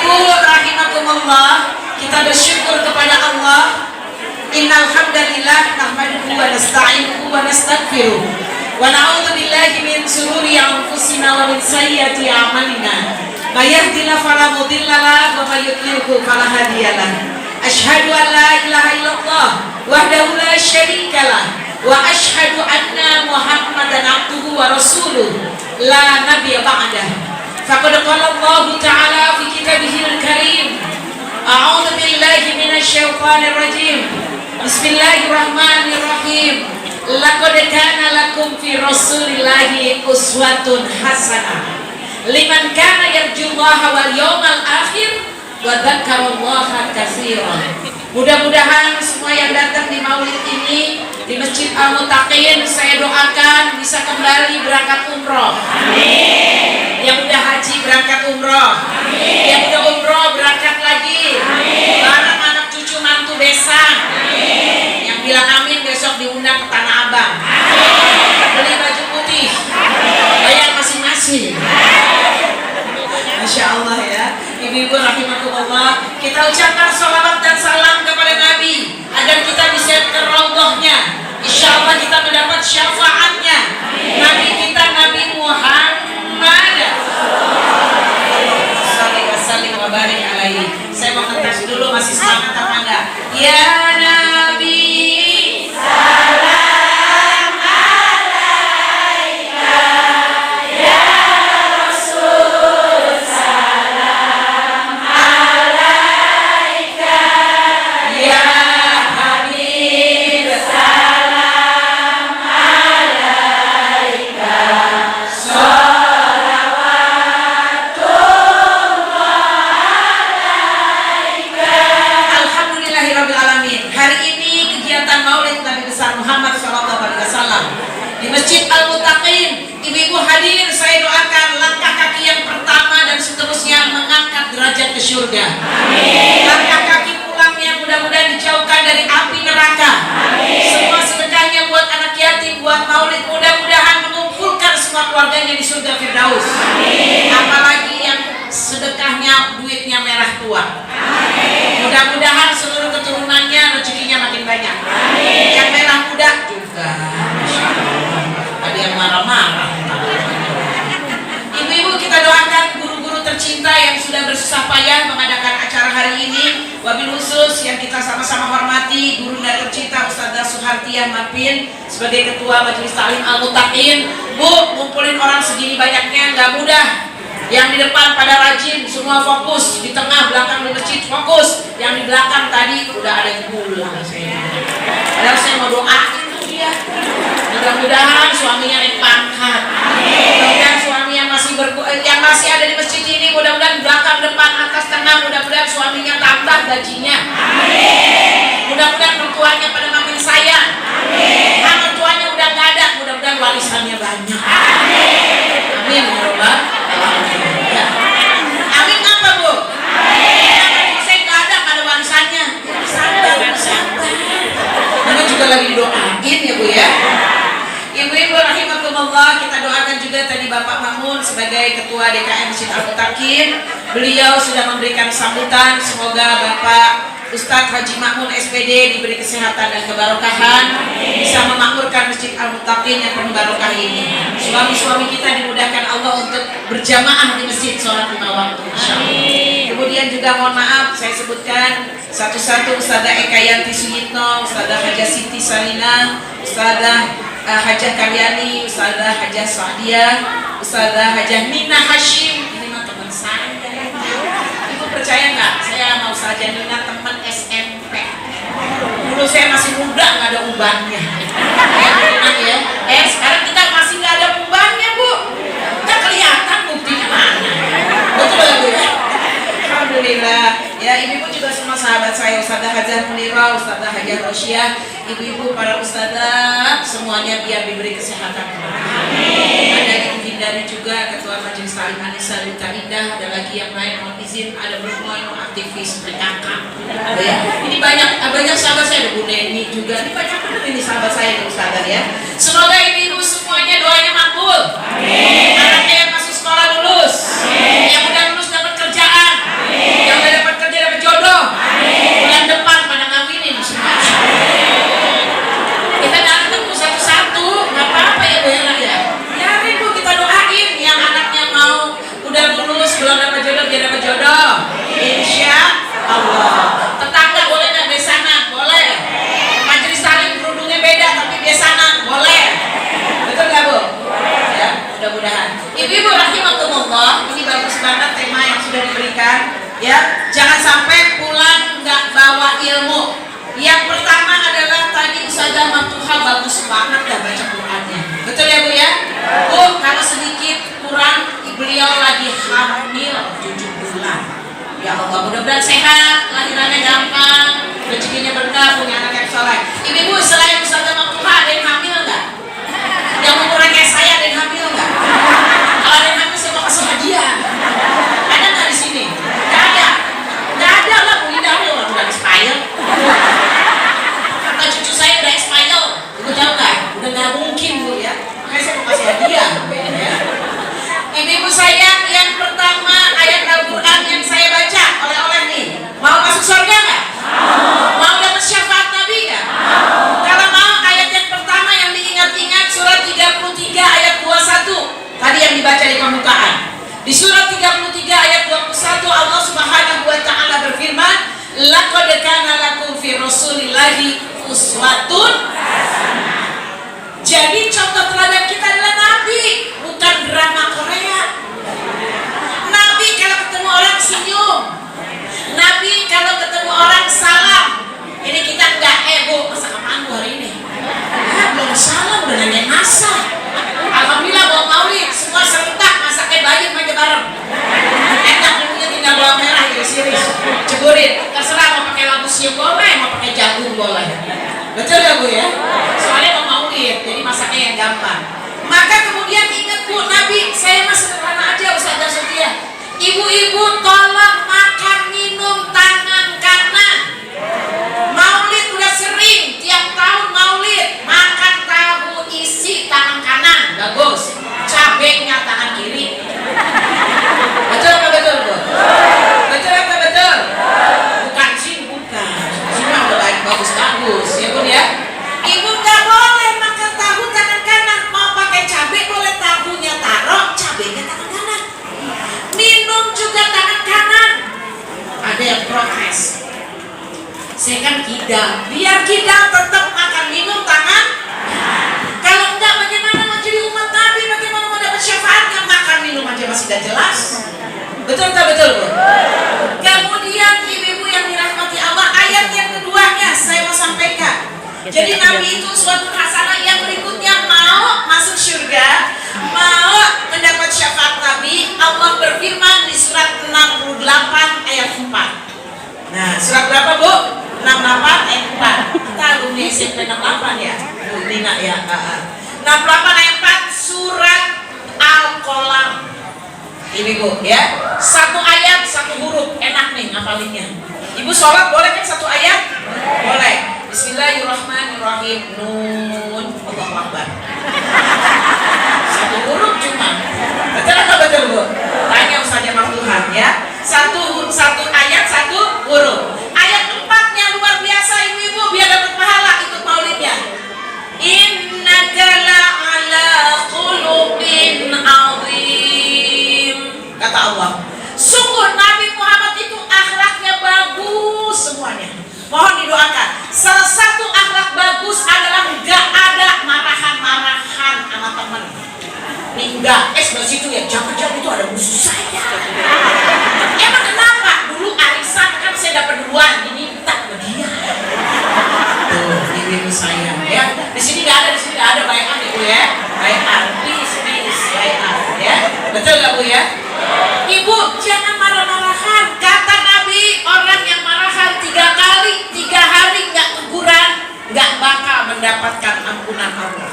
Ibu-ibu rahimakumullah, kita bersyukur kepada Allah. Innal hamdalillah nahmaduhu wa nasta'inuhu wa nastaghfiruh wa na'udzu billahi min shururi anfusina wa min sayyiati a'malina. May yahdihillahu fala mudilla lahu wa may yudlilhu fala hadiya lahu. Asyhadu an la ilaha illallah wahdahu la syarika lah wa asyhadu anna Muhammadan abduhu wa rasuluh la nabiyya ba'dah. Faqad qala Allah ta'ala fi kitabihil karim. A'udzu billahi minasy syaithanir rajim. Bismillahirrahmanirrahim. Laqad kana lakum fi Rasulillahi uswatun hasanah liman kana yarjullaha wal yawmal akhir wa dzakarallaha katsiran. Mudah-mudahan semua yang datang di maulid ini di Masjid Al-Muttaqin, saya doakan bisa kembali berangkat umroh. Amin. Yang udah haji berangkat umroh. Amin. Yang udah umroh berangkat lagi. Amin. Bareng anak cucu mantu desa. Amin. Yang bilang amin besok diundang ke Tanah Abang. Amin. Beli baju putih. Bayar masing-masing. Masya Allah ya. Ibu-ibu rahimakumullah, kita ucapkan salawat dan salam kepada Nabi agar kita bisa ke raudhahnya. Insya Allah kita mendapat syafaatnya. Nabi kita Nabi Muhammad sallallahu alaihi wasallam. Saya mau ngetes dulu, masih semangat apa enggak? Ya Nabi salam. Di Masjid Al-Muttaqin, ibu-ibu hadir, saya doakan langkah kaki yang pertama dan seterusnya mengangkat derajat ke surga. Amin. Langkah kaki pulangnya mudah-mudahan dijauhkan dari api neraka. Amin. Semua sedekahnya buat anak yatim, buat maulid, mudah-mudahan mengumpulkan semua keluarganya di surga Firdaus. Amin. Apalagi yang sedekahnya duitnya merah tua. Amin. Mudah-mudahan seluruh keturunannya rezekinya makin banyak. Amin. Yang merah muda juga. Ada yang marah-marah. Ibu-ibu kita doakan guru-guru tercinta yang sudah bersusah payah mengadakan acara hari ini. Wabil khusus yang kita sama-sama hormati guru tercinta Ustazah Suhartiyah Mapin sebagai Ketua Majelis Ta'lim Al-Muttaqin. Bu, ngumpulin orang segini banyaknya nggak mudah. Yang di depan pada rajin, semua fokus. Di tengah, belakang di masjid fokus. Yang di belakang tadi udah ada yang pulang. Padahal saya mau doain tuh dia. Mudah-mudahan suaminya naik pangkat. Mudah-mudahan suaminya yang masih ada di masjid ini, mudah-mudahan belakang, depan, atas, tengah, mudah-mudahan suaminya tambah gajinya. Mudah-mudahan mertuanya pada makin sayang. Nah, mertuanya udah nggak ada, mudah-mudahan warisannya banyak. Amin ya Rabbal alamin. Amin apa Bu? Saya nggak ada warisannya. Sabar. Namanya juga lagi doain ya Bu ya. Ibu-ibu rahimakumullah, kita doakan juga tadi Bapak Makmun sebagai Ketua DKM Masjid Al-Muttaqin. Beliau sudah memberikan sambutan, semoga Bapak Ustadz Haji Makmun SPD diberi kesehatan dan kebarokahan, bisa memakmurkan Masjid Al-Muttaqin yang penuh barokah ini. Suami-suami kita dimudahkan Allah untuk berjamaah di masjid sholat 5 waktu, insyaallah. Kemudian juga mohon maaf, saya sebutkan satu-satu Ustazah Eka Yanti Suyitno, Ustazah Hajah Siti Salina, Ustazah Hajah Karyani, Ustazah Hajah Sa'diyah, Ustazah Hajah Nina Hashim. Ini mah teman saya. Ibu percaya nggak? Saya mau Ustazah Nina teman SMP. Dulu saya masih muda, nggak ada ubannya. Ya. Sekarang kita masih nggak ada ubannya Bu. Kita kelihatan buktinya mana? Betul ya Bu ya? Alhamdulillah. Ya, ibu-ibu juga semua sahabat saya, Ustazah Hajah Munirah, Ustazah Hajah Rosyah, ibu-ibu para ustazah semuanya biar diberi kesehatan. Amin. Ada Ibu Hindari juga Ketua Majelis Ta'lim Anissa Luta Indah, ada lagi yang lain mohon izin, ada bermoin aktivis PKK. Ya. Ini banyak sahabat saya, ada Bu Neni juga. Ini banyak benar ini sahabat saya ustazah ya. Semoga ibu-ibu semuanya doanya makbul. Amin. Anaknya yang masuk sekolah lulus. Amin. Yang udah lulus dapat kerjaan. Amin. uswatun. Jadi contoh teladan kita adalah Nabi, bukan drama Korea. Nabi kalau ketemu orang senyum, Nabi kalau ketemu orang salam. Ini kita enggak, Bu, masak apaan Bu hari ini? Belum salam, udah nanya masak. Alhamdulillah bawa maulid, semua serentak, masaknya banyak aja bareng. Enak punya tinggal bawang merah, iris-iris, ceburin. Terserah mau pakai lampu siung boleh, mau pakai jagung boleh. Betul ya Bu ya? Soalnya mau maulid, jadi masaknya yang gampang. Maka kemudian ingat Bu, Nabi, saya mah sederhana aja Ustazah Sophia. Ibu-ibu tolong makan minum tangan kanan. Maulid udah sering, tiap tahun maulid makan tahu isi tangan kanan, bagus. Cabenya tangan kiri. Betul apa betul Bu? Betul apa betul? Bukan sih, bukan. Sini udah baik, bagus ya Bu ya. Ibu nggak boleh makan tahu tangan kanan, mau pakai cabai boleh tahunya taruh, cabenya tangan kanan. Minum juga tangan kanan. Ada yang protes. Saya kan kidal, biar kidal tetap makan minum tangan. Kalau enggak bagaimana mau jadi umat Nabi, bagaimana mau dapat syafaatnya? Makan minum aja masih tidak jelas. Betul tak betul Bu? Kemudian ibu-ibu yang dirahmati Allah, ayat yang keduanya saya mau sampaikan. Jadi Nabi itu suatu hasanah yang berikutnya mau masuk surga, mau mendapat syafaat Nabi. Allah berfirman di surat 68 ayat 4. Nah, surat berapa Bu? 68 ayat 4. Kita alumni SMP 68 ya, Bu Nina ya. 68 ayat 4 surat Al-Qalam. Ini Bu ya, satu ayat satu huruf, enak nih ngapalinnya. Ibu sholat boleh kan satu ayat? Boleh. Bismillahirrahmanirrahim. Nun. Allahu Akbar. Satu huruf cuma. Betul atau betul Bu? Tanya Ustazah Maftuhan ya. Satu ayat satu huruf. Ayat 4 yang luar biasa ibu-ibu, biar dapat pahala ikut maulidnya. Innaka la'ala khuluqin azim. Kata Allah, sungguh Nabi Muhammad itu akhlaknya bagus semuanya. Mohon didoakan. Salah satu akhlak bagus adalah nggak ada marahan-marahan sama teman. Nih enggak, sebelah situ ya, jangan-jangan itu ada musuh saya. Emang kenapa? Dulu arisan kan saya dapat duluan, ini minta ke dia. Tuh, ibu sayang ya. Di sini nggak ada, bayangan ibu ya. Bayangan, please, bayangan ya. Betul nggak Bu ya? Ibu jangan marah-marahan. Kata Nabi, orang yang marahan 3 kali 3 hari nggak teguran, nggak bakal mendapatkan ampunan Allah.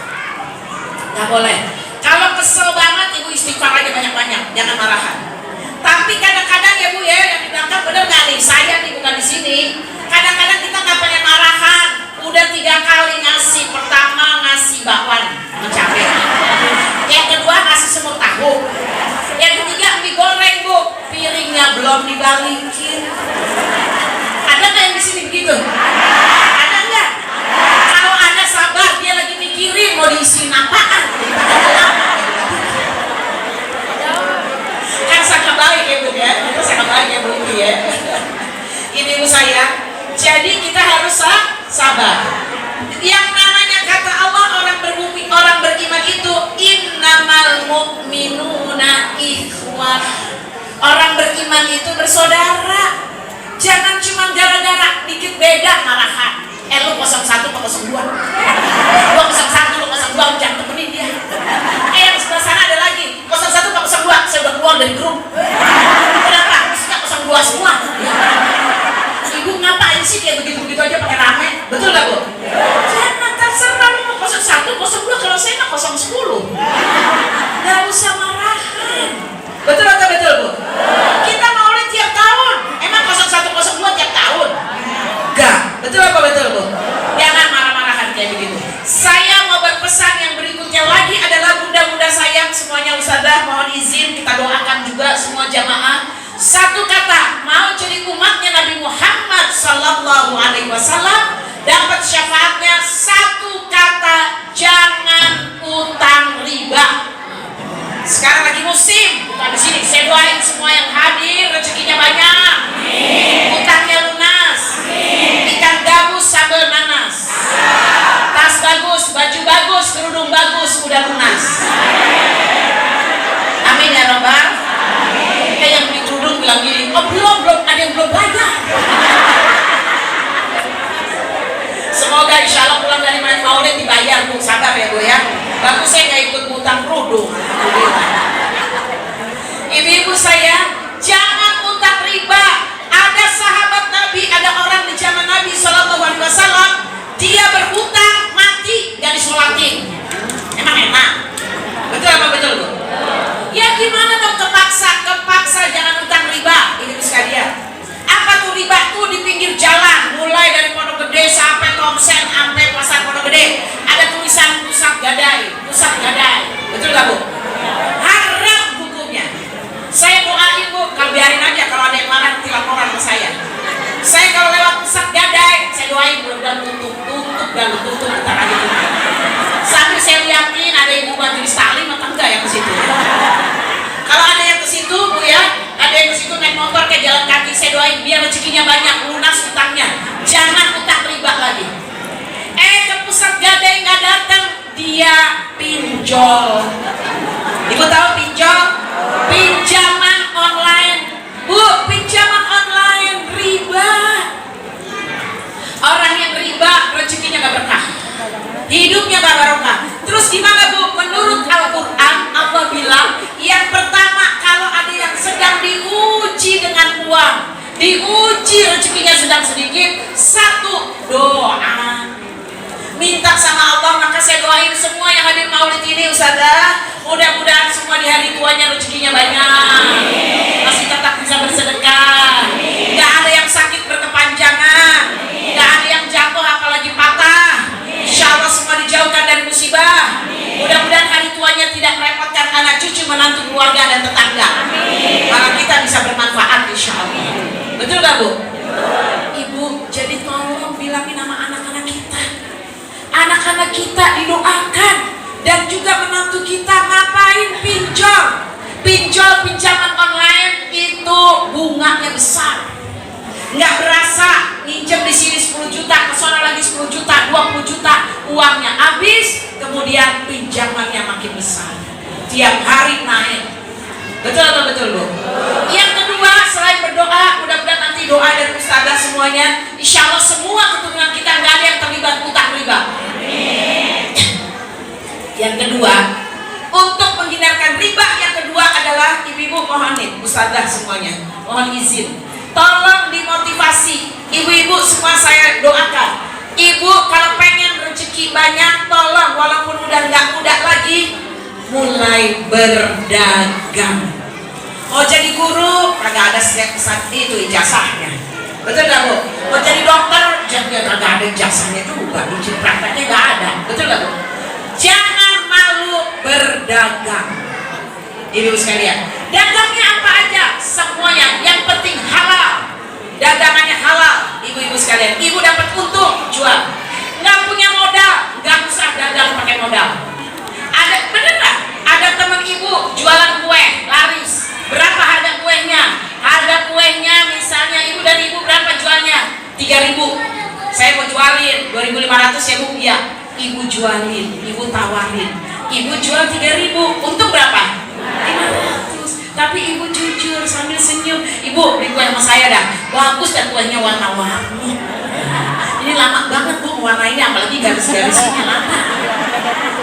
Nggak boleh. Kalau kesel banget ibu istighfar aja banyak-banyak, jangan marahan. Tapi kadang-kadang ya Bu ya, yang di belakang bener nggak nih? Saya nih bukan di sini. Kadang-kadang kita nggak pengen marahan. Udah 3 kali ngasih. Pertama ngasih bakwan, cabai. Yang kedua ngasih semur tahu. Yang ketiga mie goreng Bu, piringnya belum dibalikin. Ada nggak yang di sini begitu? Ada nggak? Kalau ada sabar, dia lagi mikirin mau diisiin apaan. Kan sangat baik ya Bu ya, itu sangat baik ya Bu ya. Ini Bu saya. Jadi kita harus sabar. Yang namanya kata Allah orang beriman itu innamal mu'minuna ikhwah. Orang beriman itu bersaudara. Jangan cuma gara-gara dikit beda marahan. Lu 01 atau 02. Lu 01 lu 02 jangan temenin dia. Yang sebelah sana ada lagi 01 atau 02. Saya udah keluar dari grup. Kenapa? Mestinya 02 semua. Ibu ngapain sih kayak begitu-begitu aja pakai rame? Betul gak Bu? Jangan, terserah lu mau 01, 02, kalau saya mah 010. Gak usah marahan. Betul atau betul Bu? Kita maulid tiap tahun. Emang 01, 02 tiap tahun? Enggak. Betul apa betul Bu? Jangan marah-marahan kayak begitu. Saya mau berpesan yang berikutnya lagi adalah bunda-bunda sayang semuanya Ustazah, mohon izin kita doakan juga semua jamaah. Satu kata, mau jadi umatnya Nabi Muhammad Sallallahu Alaihi Wasallam, dapat syafaatnya satu kata, jangan utang riba. Sekarang lagi musim, bukan di sini. Saya doain semua yang hadir rezekinya banyak, utangnya lunas, ikan gabus sambal nanas. tutup ntar aja tuh. Sambil saya liatin ada ibu majelis taklim atau enggak yang ke situ. Kalau ada yang ke situ Bu ya, ada yang ke situ naik motor ke jalan kaki, saya doain biar rezekinya banyak, lunas utangnya. Jangan utang riba lagi. Ke pusat gadai nggak datang, dia pinjol. Ibu tahu pinjol? Pinjaman online. Bu, pinjaman online riba. Orang yang riba rezekinya nggak berkah, hidupnya nggak barokah. Terus gimana Bu? Menurut Al-Quran Allah bilang yang pertama kalau ada yang sedang diuji dengan uang, diuji rezekinya sedang sedikit, satu doa. Minta sama Allah. Maka saya doain semua yang hadir maulid ini Ustazah, mudah-mudahan semua di hari tuanya rezekinya banyak, masih tetap bisa bersedekah, nggak ada yang sakit berkepanjangan, nggak ada yang jatuh apalagi patah. Insya Allah semua dijauhkan dari musibah. Mudah-mudahan hari tuanya tidak merepotkan anak cucu, menantu, keluarga dan tetangga. Maka kita bisa bermanfaat insya Allah. Betul gak Bu? Ibu, jadi tolong bilangin sama anak-anak kita. Anak-anak kita didoakan, dan juga menantu kita ngapain pinjol. Pinjol pinjaman online itu bunganya besar. Nggak berasa, minjem di sini 10 juta, ke sana lagi 10 juta, 20 juta, uangnya habis, kemudian pinjamannya makin besar. Tiap hari naik. Betul atau betul Bu? Yang kedua, selain berdoa, mudah-mudahan nanti doa dari Ustazah semuanya, insya Allah semua keturunan kita nggak ada yang terlibat utang riba. Yang kedua, untuk menghindarkan riba, yang kedua adalah ibu-ibu mohon nih, Ustazah semuanya, mohon izin, tolong dimotivasi. Ibu-ibu semua saya doakan, ibu kalau pengen rezeki banyak, tolong walaupun udah nggak muda lagi, mulai berdagang. Mau jadi guru, kagak ada saat itu ijazahnya. Betul gak Bu? Mau jadi dokter, kagak ada ijazahnya juga, izin prakteknya gak ada. Betul gak Bu? Jangan malu berdagang. Ibu sekalian, dagangnya apa aja, semuanya, yang penting halal. Dagangannya halal, ibu-ibu sekalian. Ibu dapat untung, jual. Nggak punya modal, nggak usah dagang pakai modal. Ada, bener nggak? Ada teman ibu jualan kue, laris. Berapa harga kuenya? Harga kuenya misalnya ibu dan ibu berapa jualnya? 3.000. Saya mau jualin 2.500 ya Bu? Iya. Ibu jualin, ibu tawarin. Ibu jual 3.000, untung berapa? 500. Tapi ibu jujur sambil senyum, ibu beli kue sama saya dah, bagus dan kuenya warna-warni. Ini lama banget Bu warna ini, apalagi garis-garisnya lama.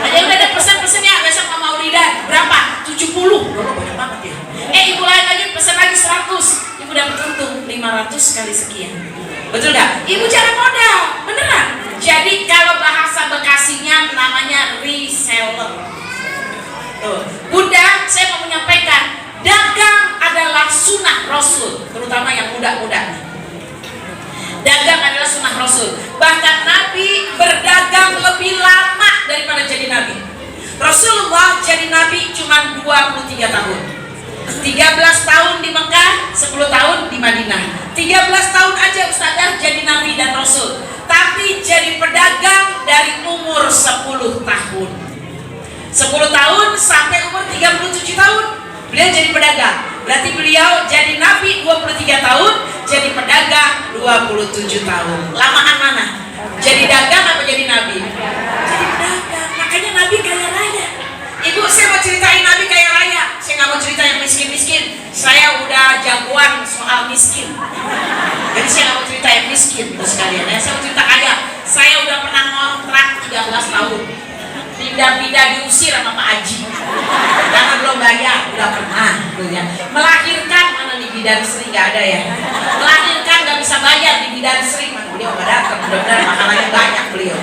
Aja udah ada pesan-pesannya, besok mau Rida berapa? 70. Banyak banget ya. Ibu lain lagi pesan lagi 100, ibu dapat untung 500 kali sekian. Betul gak? Ibu jangan modal, beneran. Jadi kalau bahasa Bekasinya namanya reseller. Bunda, saya mau menyampaikan, dagang adalah sunnah Rasul, terutama yang muda-muda. Dagang adalah sunnah Rasul. Bahkan Nabi berdagang lebih lama daripada jadi Nabi. Rasulullah jadi Nabi cuma 23 tahun. 13 tahun di Mekah, 10 tahun di Madinah. 13 tahun aja Ustazah jadi Nabi dan Rasul. Tapi jadi pedagang dari umur 10 tahun. 10 tahun sampai umur 37 tahun beliau jadi pedagang. Berarti beliau jadi Nabi 23 tahun, jadi pedagang 27 tahun. Lamaan mana? Jadi dagang apa jadi Nabi? Jadi pedagang. Makanya Nabi kaya raya. Ibu, saya mau ceritain Nabi kaya raya. Saya nggak mau cerita yang miskin-miskin. Saya udah jagoan soal miskin. Jadi saya nggak mau cerita yang miskin, sekalian. Saya mau cerita kaya. Saya udah pernah ngontrak 13 tahun. Pindah-pindah diusir sama Pak Haji karena belum bayar. Udah pernah ya. Melahirkan mana di Bidan Sri nggak ada ya. Melahirkan nggak bisa bayar di Bidan Sri, mana beliau nggak datang. Mudah-mudahan makalahnya banyak beliau.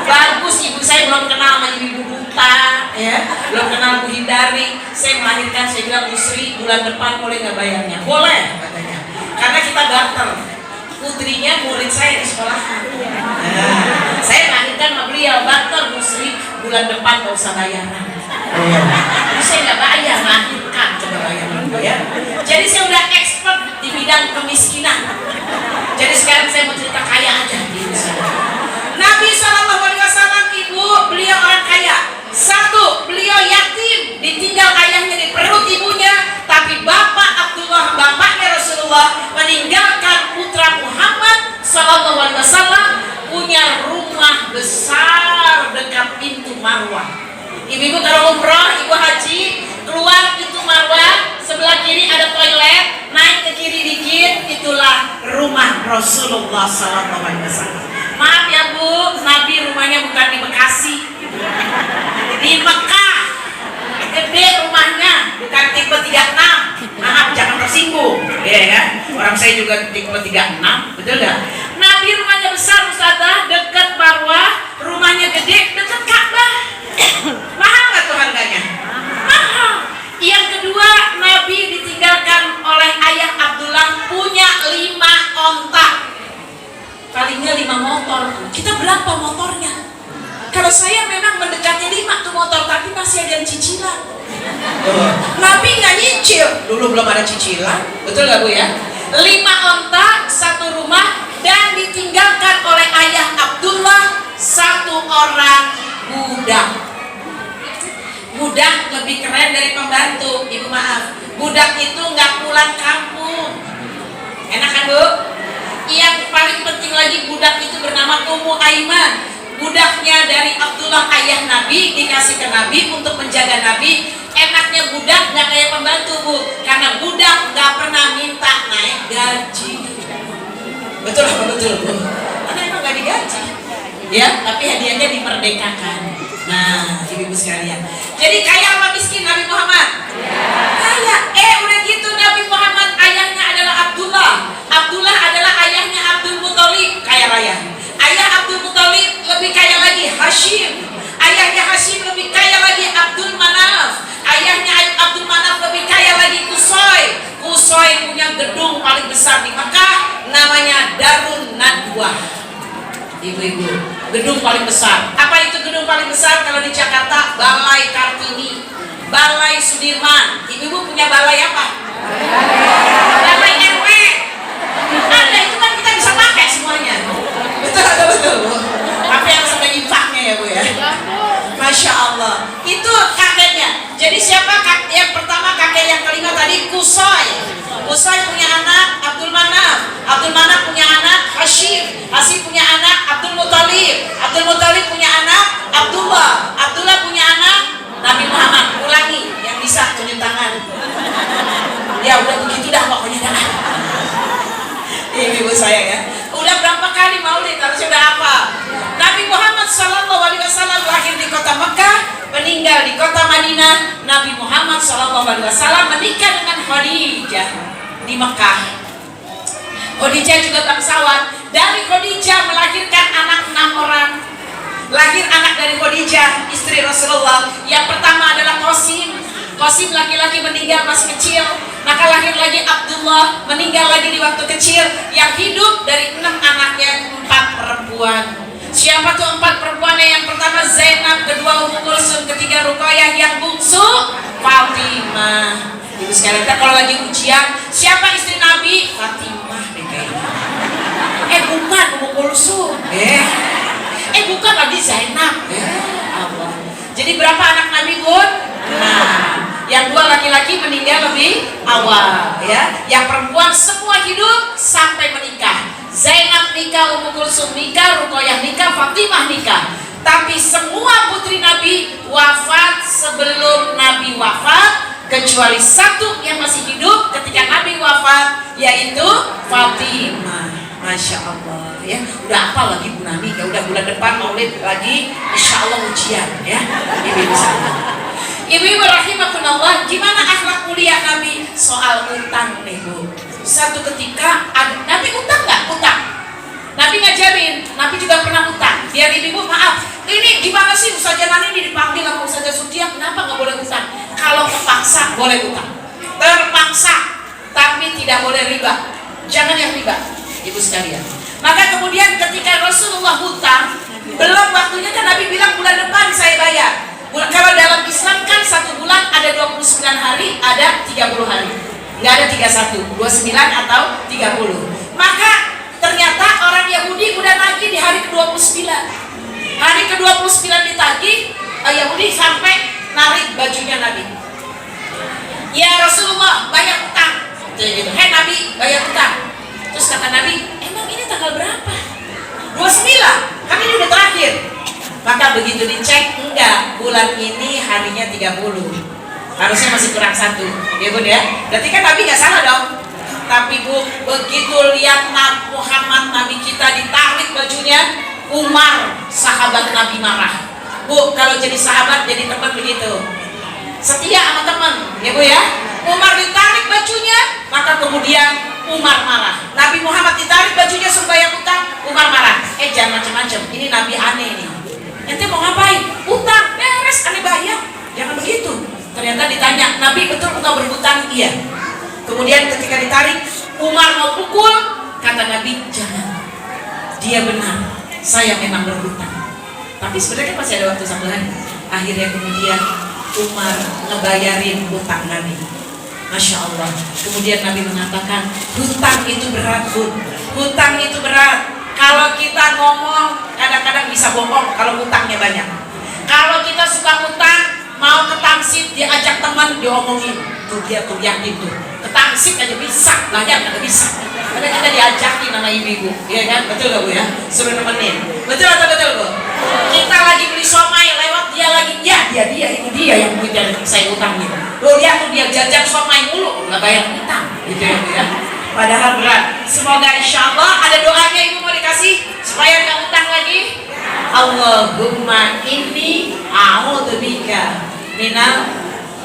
Bagus, ibu saya belum kenal sama ibu Duta, ya, belum kenal Bu Hindari. Saya melahirkan, saya bilang Bu Sri bulan depan boleh nggak bayarnya? Boleh katanya. Karena kita barter. Putrinya murid saya di sekolahan. Nah, saya melahirkan sama beliau, barter Bu Sri bulan depan nggak usah bayaran. Saya nggak bayar, melahirkan coba bayaran ya. Jadi saya udah expert di bidang kemiskinan. Jadi sekarang saya mau cerita kaya aja. Nabi SAW Marwah. Ibu-ibu kalau umroh, ibu haji, keluar pintu Marwah, sebelah kiri ada toilet, naik ke kiri dikit, itulah rumah Rasulullah SAW. Maaf ya Bu, Nabi rumahnya bukan di Bekasi, di Mekah. Gede rumahnya, bukan tipe 36. Maaf, jangan tersinggung. Ya kan? Orang saya juga tipe 36, betul gak? Nabi rumahnya besar Ustazah, dekat Marwah, rumahnya gede, dekat Ka'bah. Mahal gak tuh harganya? Mahal. Yang kedua, Nabi ditinggalkan oleh ayah Abdullah punya 5 onta. Palingnya 5 motor. Kita berapa motornya? Kalau saya memang mendekati 5 tuh motor, tapi masih ada cicilan. Nabi nggak nyicil. Dulu belum ada cicilan. Betul gak Bu ya? 5 onta, 1 rumah, dan ditinggalkan oleh ayah Abdullah 1 orang budak. Budak lebih keren dari pembantu. Ibu maaf, budak itu nggak pulang kampung. Enak kan Bu? Yang paling penting lagi, budak itu bernama Ummu Aiman. Budaknya dari Abdullah ayah Nabi, dikasih ke Nabi untuk menjaga Nabi. Enaknya budak nggak kayak pembantu Bu, karena budak nggak pernah minta naik gaji. Betul apa betul Bu? Karena emang nggak digaji, ya. Tapi hadiahnya dimerdekakan. Nah, ibu-ibu sekalian. Jadi kaya apa miskin Nabi Muhammad? Kaya. Udah gitu Nabi Muhammad ayahnya adalah Abdullah. Abdullah adalah ayahnya Abdul Muthalib, kaya raya. Ayah Abdul Muthalib lebih kaya lagi Hashim. Ayahnya Hashim lebih kaya lagi Abdul Manaf. Ayahnya Abdul Manaf lebih kaya lagi Qusay. Qusay punya gedung paling besar di Mekah, namanya Darun Nadwah. Ibu-ibu, gedung paling besar. Apa itu gedung paling besar? Kalau di Jakarta, Balai Kartini, Balai Sudirman. Ibu-ibu punya balai apa? Balai RW. Ada, itu kan kita bisa pakai semuanya. Betul atau betul Bu? Tapi harus ada infaknya ya Bu ya. Masya Allah. Itu kakeknya. Jadi siapa yang pertama, kakek yang kelima tadi? Qusay. Qusay punya anak Abdul Manaf. Abdul Manaf punya anak Hashim. Hashim punya anak Abdul Muthalib. Abdul Muthalib punya anak Abdullah. Abdullah punya anak Nabi Muhammad. Ulangi yang bisa tunjuk tangan. Ya udah begitu dah pokoknya dah. Ibu saya ya. Udah berapa kali maulid harusnya udah apa? Nabi Muhammad SAW lahir di kota Mekah, meninggal di kota Madinah. Nabi Muhammad SAW menikah dengan Khadijah di Mekah. Khadijah juga bangsawan. Dari Khadijah melahirkan anak 6 orang. Lahir anak dari Khadijah, istri Rasulullah. Yang pertama adalah Qasim. Qasim laki-laki meninggal masih kecil. Maka lahir lagi Abdullah, meninggal lagi di waktu kecil. Yang hidup dari 6 anaknya 4 perempuan. Siapa tuh 4 perempuannya? Yang pertama Zainab, kedua Ummu Kulsum, ketiga Ruqayyah, yang bungsu Fatimah. Ibu sekalian, kalau lagi ujian, siapa istri Nabi? Fatimah deh kayaknya. Bukan Ummu Kulsum. Bukan lagi Zainab. Allah. Jadi berapa anak Nabi Bun? Nah, yang 2 laki-laki meninggal lebih awal ya. Yang perempuan semua hidup sampai menikah. Zainab nikah, Ummu Kulsum nikah, Ruqayyah nikah, Fatimah nikah. Tapi semua putri Nabi wafat sebelum Nabi wafat, kecuali 1 yang masih hidup ketika Nabi wafat, yaitu Fatimah. Masya Allah ya. Udah apa lagi Bu Nabi? Ya udah bulan depan maulid lagi, insya Allah ujian ya. Ibu-ibu Ibu-ibu rahimakumullah, gimana akhlak mulia Nabi soal utang nih Bu? Satu ketika Nabi utang nggak? Utang. Nabi ngajarin, Nabi juga pernah utang. Biar ibu maaf, ini gimana sih Ustazah Nani ini dipanggil sama Ustazah Sutia, kenapa nggak boleh utang? Kalau terpaksa boleh utang. Terpaksa, tapi tidak boleh riba. Jangan yang riba, ibu sekalian. Maka kemudian ketika Rasulullah hutang, belum waktunya kan Nabi bilang bulan depan saya bayar. Kalau dalam Islam kan 1 bulan ada 29 hari, ada 30 hari. Nggak ada 31, 29 atau 30. Maka ternyata orang Yahudi udah nagih di hari ke-29. Hari ke-29 ditagih, Yahudi sampai narik bajunya Nabi. Ya Rasulullah, bayar utang. Gitu. Hei Nabi, bayar utang. Terus kata Nabi, emang ini tanggal berapa? 29, kan ini udah terakhir. Maka begitu dicek, enggak, bulan ini harinya 30, harusnya masih kurang 1, ya Bun ya. Berarti kan Nabi nggak salah dong. Tapi Bu, begitu lihat Muhammad Nabi kita ditarik bajunya, Umar sahabat Nabi marah. Bu, kalau jadi sahabat jadi teman begitu, setia sama teman, ya Bu ya. Umar ditarik bajunya, maka kemudian Umar marah. Nabi Muhammad ditarik bajunya suruh bayar utang, Umar marah. Jangan macam-macam, ini Nabi aneh nih. Ente mau ngapain? Utang, beres, aneh bayar. Jangan begitu. Ternyata ditanya, Nabi betul engkau berhutang? Iya. Kemudian ketika ditarik, Umar mau pukul, kata Nabi, jangan. Dia benar, saya memang berhutang. Tapi sebenarnya masih ada waktu 1 hari. Akhirnya kemudian Umar ngebayarin hutang Nabi. Masya Allah. Kemudian Nabi mengatakan, hutang itu berat, Bun. Hutang itu berat. Kalau kita ngomong kadang-kadang bisa bohong kalau hutangnya banyak. Kalau kita suka hutang, mau ke Tamsit diajak teman diomongin, tuh dia tuh yakin tuh ke Tamsit aja bisa, banyak nggak bisa. Karena kita diajakin sama ibu-ibu, ya kan? Betul nggak Bu ya? Suruh nemenin. Betul atau betul Bu? Kita lagi beli somai lewat, dia lagi, ya dia itu dia yang duitnya saya utangin. Lo lihat tuh dia jajan somai mulu, nggak bayar utang, gitu ya Bu ya. Padahal berat. Semoga insya Allah ada doanya ibu mau dikasih supaya nggak utang lagi. Allahumma inni a'udzubika minal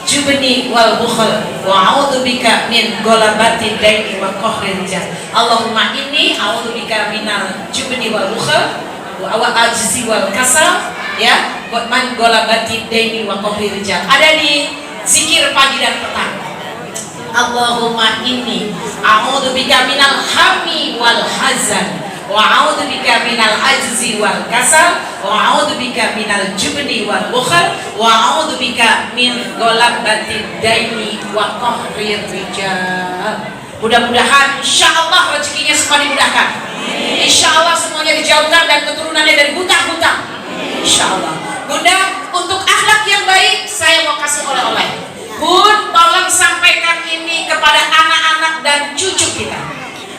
jubni wal bukhl wa a'udzubika min ghalabati daini wa qahri rijal. Allahumma inni a'udzubika minal jubni wal bukhl wa ajzi wal kasal, ya, wa man ghalabati daini wa qahri rijal. Ada di zikir pagi dan petang. Allahumma inni a'udzubika minal hammi wal hazan wa a'udzubika minal ajzi wal kasal wa a'udzubika minal jubni wal bukhl wa a'udzubika min ghalabati daini wa qahri rijal. Mudah-mudahan insyaallah rezekinya semua dimudahkan. Insyaallah semuanya dijauhkan dan keturunannya dari hutang-hutang. Insyaallah. Bunda, untuk akhlak yang baik saya mau kasih oleh-oleh. Bun, tolong sampaikan ini kepada anak-anak dan cucu kita.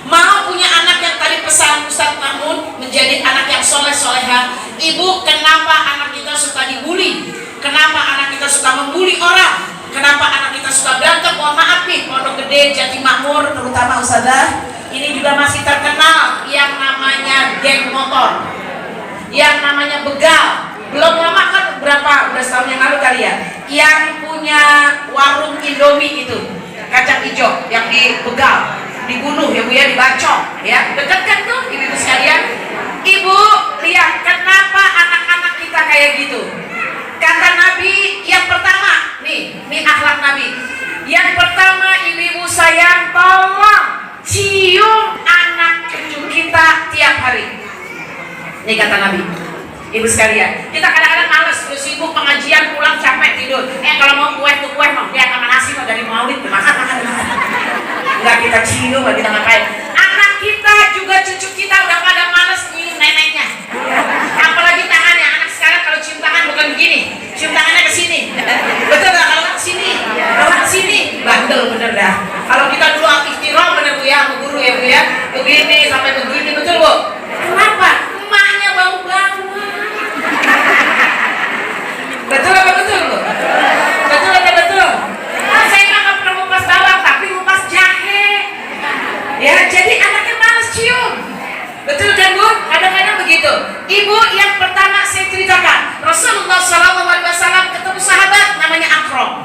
Mau punya anak yang tadi pesan Ustaz Mahmud, menjadi anak yang soleh-soleha. Ibu, kenapa anak kita suka dibully? Kenapa anak kita suka membuli orang? Kenapa anak kita suka berantem? Mohon maaf nih, Pondok Gede, Jatimukmur, terutama Ustazah, ini juga masih terkenal yang namanya geng motor, yang namanya begal. Belum lama kan, berapa, udah setahun yang lalu kali ya, yang punya warung Indomie itu, kacang hijau, yang dibegal, dibunuh ya Bu ya, dibacok ya, dekat kan tuh ibu-ibu sekalian. Ibu lihat kenapa anak-anak kita kayak gitu. Kata Nabi yang pertama, nih akhlak Nabi. Yang pertama, ibu-ibu sayang, tolong cium anak cucu kita tiap hari. Ini kata Nabi. Ibu sekalian, kita kadang-kadang males, udah sibuk pengajian, pulang capek tidur. Kalau mau kue tuh kue mau, dia akan nasi mau dari maulid, makan. Enggak kita cium, enggak kita ngapain. Anak kita juga cucu kita udah pada males nyium neneknya. Apalagi tangannya, anak sekarang kalau cium tangan bukan begini, cium tangannya ke sini. Betul nggak? Kalau ke sini, kalau ke sini, bandel bener dah. Kalau kita dulu aktif tirol bener Bu ya, sama guru ya Bu ya, begini sampai begini, betul Bu? Kenapa? Emaknya bau banget. Betul apa betul Bu? Betul apa betul? Saya nggak pernah ngupas bawang, tapi ngupas jahe. Ya, jadi anaknya males cium. Betul kan Bu? Kadang-kadang begitu. Ibu, yang pertama saya ceritakan, Rasulullah SAW ketemu sahabat namanya Akram.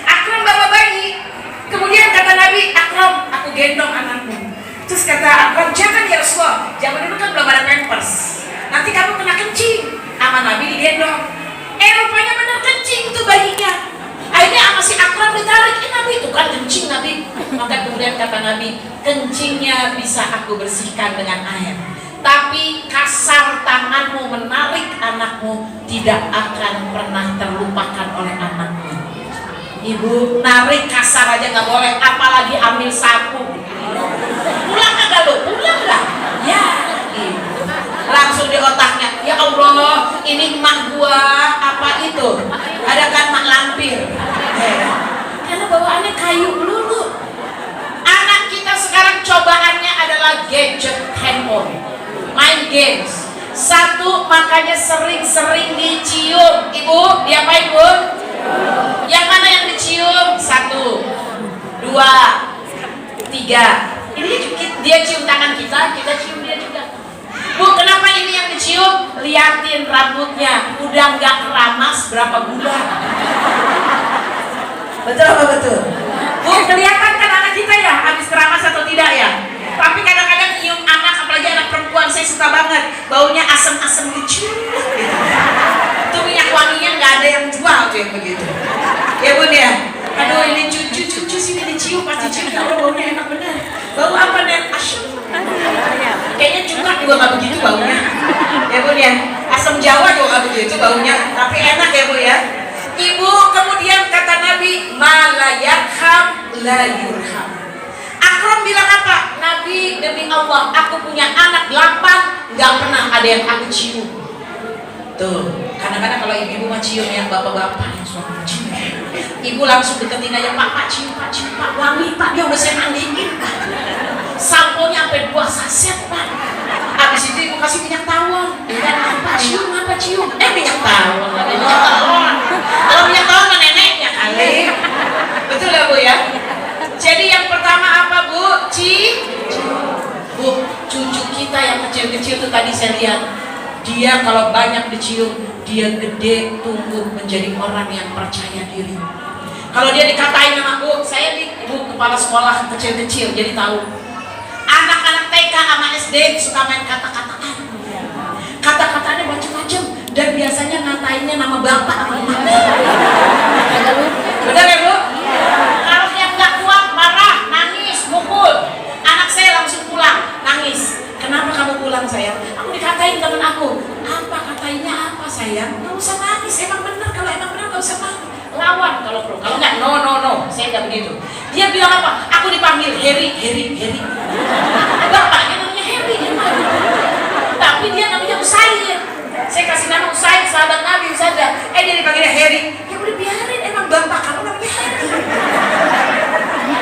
Akram bawa bayi. Kemudian kata Nabi, Akram, aku gendong anakmu. Terus kata Akram, jangan ya Rasulullah. Zaman dulu kan belum ada pampers. Nanti kamu kena kencing. Sama Nabi digendong. Rupanya benar kencing tuh bayinya. Akhirnya sama si Akram ditarik, Nabi itu kan kencing Nabi. Maka kemudian kata Nabi, kencingnya bisa aku bersihkan dengan air, tapi kasar tanganmu menarik anakmu tidak akan pernah terlupakan oleh anakmu. Ibu, narik kasar aja nggak boleh, apalagi ambil sapu. Pulang kagak lo? Pulang nggak? Ya, ibu. Langsung di otaknya, ya Allah, ini emak gua apa itu? Ada kan mak lampir? Karena bawaannya kayu melulu. Anak kita sekarang cobaannya adalah gadget handphone, main games. Satu, makanya sering-sering dicium. Ibu, diapain Bu? Yang mana yang dicium? Satu, dua, tiga. Ini dia cium tangan kita cium dia juga. Bu, kenapa ini yang dicium? Liatin rambutnya, udah nggak keramas berapa bulan. Betul apa betul? Bu, kelihatan kan anak kita ya, habis keramas atau tidak ya? Tapi kadang-kadang nyium anak, apalagi anak perempuan, saya suka banget. Baunya asem-asem dicium gitu. Itu minyak wanginya nggak ada yang jual tuh yang begitu. Ya Bun ya? Aduh, ini cucu sini dicium, pasti cium, kalau baunya enak bener. Bau apa Nen? Asyik. Kayaknya cukak juga nggak begitu baunya. Ya Bun ya? Asam Jawa juga nggak begitu baunya, tapi enak ya Bu ya. Ibu, kemudian kata Nabi, ma la yarham la yurham. Akram bilang apa? Nabi, demi Allah, aku punya anak 8, nggak pernah ada yang aku cium. Tuh, kadang-kadang kalau ibu mah cium yang bapak-bapak yang suami cium, ibu langsung deketin aja, Pak cium Pak, wangi Pak, dia udah saya mandiin Pak. Samponya sampai 2 saset Pak. Habis itu ibu kasih minyak tawon. Apa cium? Minyak tawon. Kalau minyak tawon mah neneknya kali. Betul ya Bu ya? Jadi yang pertama apa Bu? Bu, cucu kita yang kecil-kecil tuh tadi saya lihat, dia kalau banyak dicium, dia gede tumbuh menjadi orang yang percaya diri. Kalau dia dikatain sama Bu, saya di Bu kepala sekolah kecil-kecil, jadi tahu. Anak-anak TK sama SD suka main kata-kataan. Kata-katanya macam-macam dan biasanya ngatainnya nama bapak sama emaknya. Benar ya Bu? Kalau yang nggak kuat, marah, nangis, mukul. Anak saya langsung pulang, nangis. Kenapa kamu pulang sayang? Aku dikatain temen aku. Apa katanya apa sayang? Nggak usah nangis, emang bener. Kalau emang bener nggak usah nangis. Lawan kalau perlu. Kalau nggak, no. Saya nggak begitu. Dia bilang apa? Aku dipanggil Harry. Bapaknya namanya Harry, tapi dia namanya Usair. Saya kasih nama Usair, sahabat Nabi Usair. Dia dipanggilnya Harry. Ya udah biarin, emang bapak kamu namanya Harry.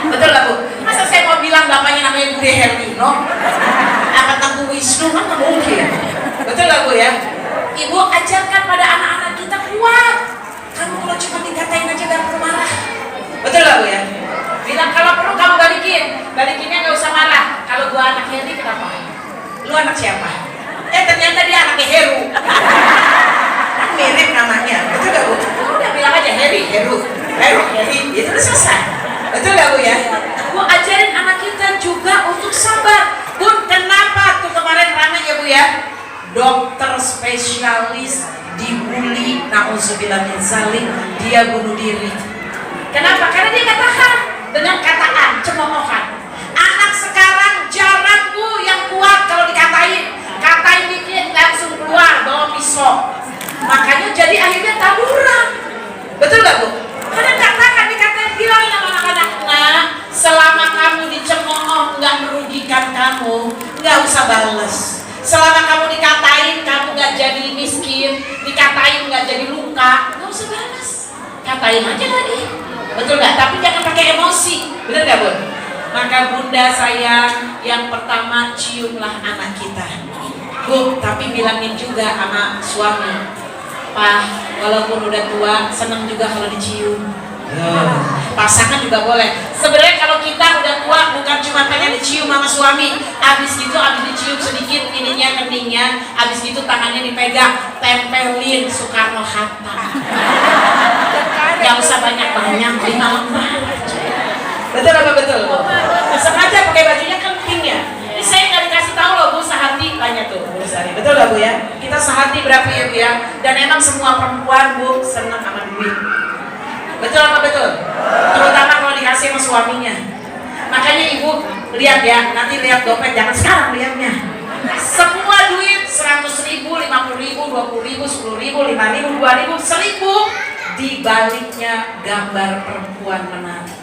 Betul lah Bu? Masa saya mau bilang bapaknya namanya Bude Harry, no? Apa Tangguh Wisnu, kan nggak mungkin. Betul lah Bu ya? Ibu ajarkan pada anak-anak kita kuat. Kamu kalau cuma dikatain aja gak perlu marah. Betul lah Bu ya? Bilang kalau perlu kamu balikinnya gak usah marah. Kalau gua anak Harry kenapa? Lu anak siapa? Ternyata dia anaknya Heru. Mirip namanya. Betul gak Bu? Udah bilang aja Harry, itu udah selesai. Betul gak Bu ya? Bu ajarin anak kita juga untuk sabar. Bu, kenapa tuh kemarin ramai ya Bu ya? Dokter spesialis dibully, na'udzubillah min zalik, dia bunuh diri. Kenapa? Karena dia nggak tahan dengan kataan, cemoohan. Anak sekarang jarang Bu yang kuat kalau katain dikit langsung keluar bawa pisau. Makanya jadi akhirnya tawuran. Betul nggak Bu? Karena nggak tahan dikatain, bilangin sama anak-anak, nah, selama kamu dicemooh nggak merugikan kamu, nggak usah bales. Selama kamu dikatain, kamu gak jadi miskin, dikatain gak jadi luka, gak usah balas. Katain aja lagi. Betul gak? Tapi jangan pakai emosi. Bener gak Bun? Maka Bunda sayang, yang pertama ciumlah anak kita. Bu, tapi bilangin juga sama suami, Pak, walaupun udah tua, seneng juga kalau dicium. Pasangan juga boleh. Sebenarnya kalau kita udah tua bukan cuma pengen dicium sama suami, habis dicium sedikit ininya keningnya, habis gitu tangannya dipegang, tempelin Soekarno Hatta. Gak usah banyak-banyak, 5 lembar. Betul apa betul? Sengaja pakai bajunya kenting ya. Ini saya nggak dikasih tahu loh Bu, sehati tanya tuh Bu Sari. Betul gak Bu ya? Kita sehati berapa ya Bu ya? Dan emang semua perempuan Bu senang sama duit. Betul apa betul? Terutama kalau dikasih sama suaminya. Makanya ibu lihat ya, nanti lihat dompet, jangan sekarang lihatnya. Semua duit 100.000, 50.000, 20.000, 10.000, 5.000, 2.000, 1.000, di baliknya gambar perempuan menari.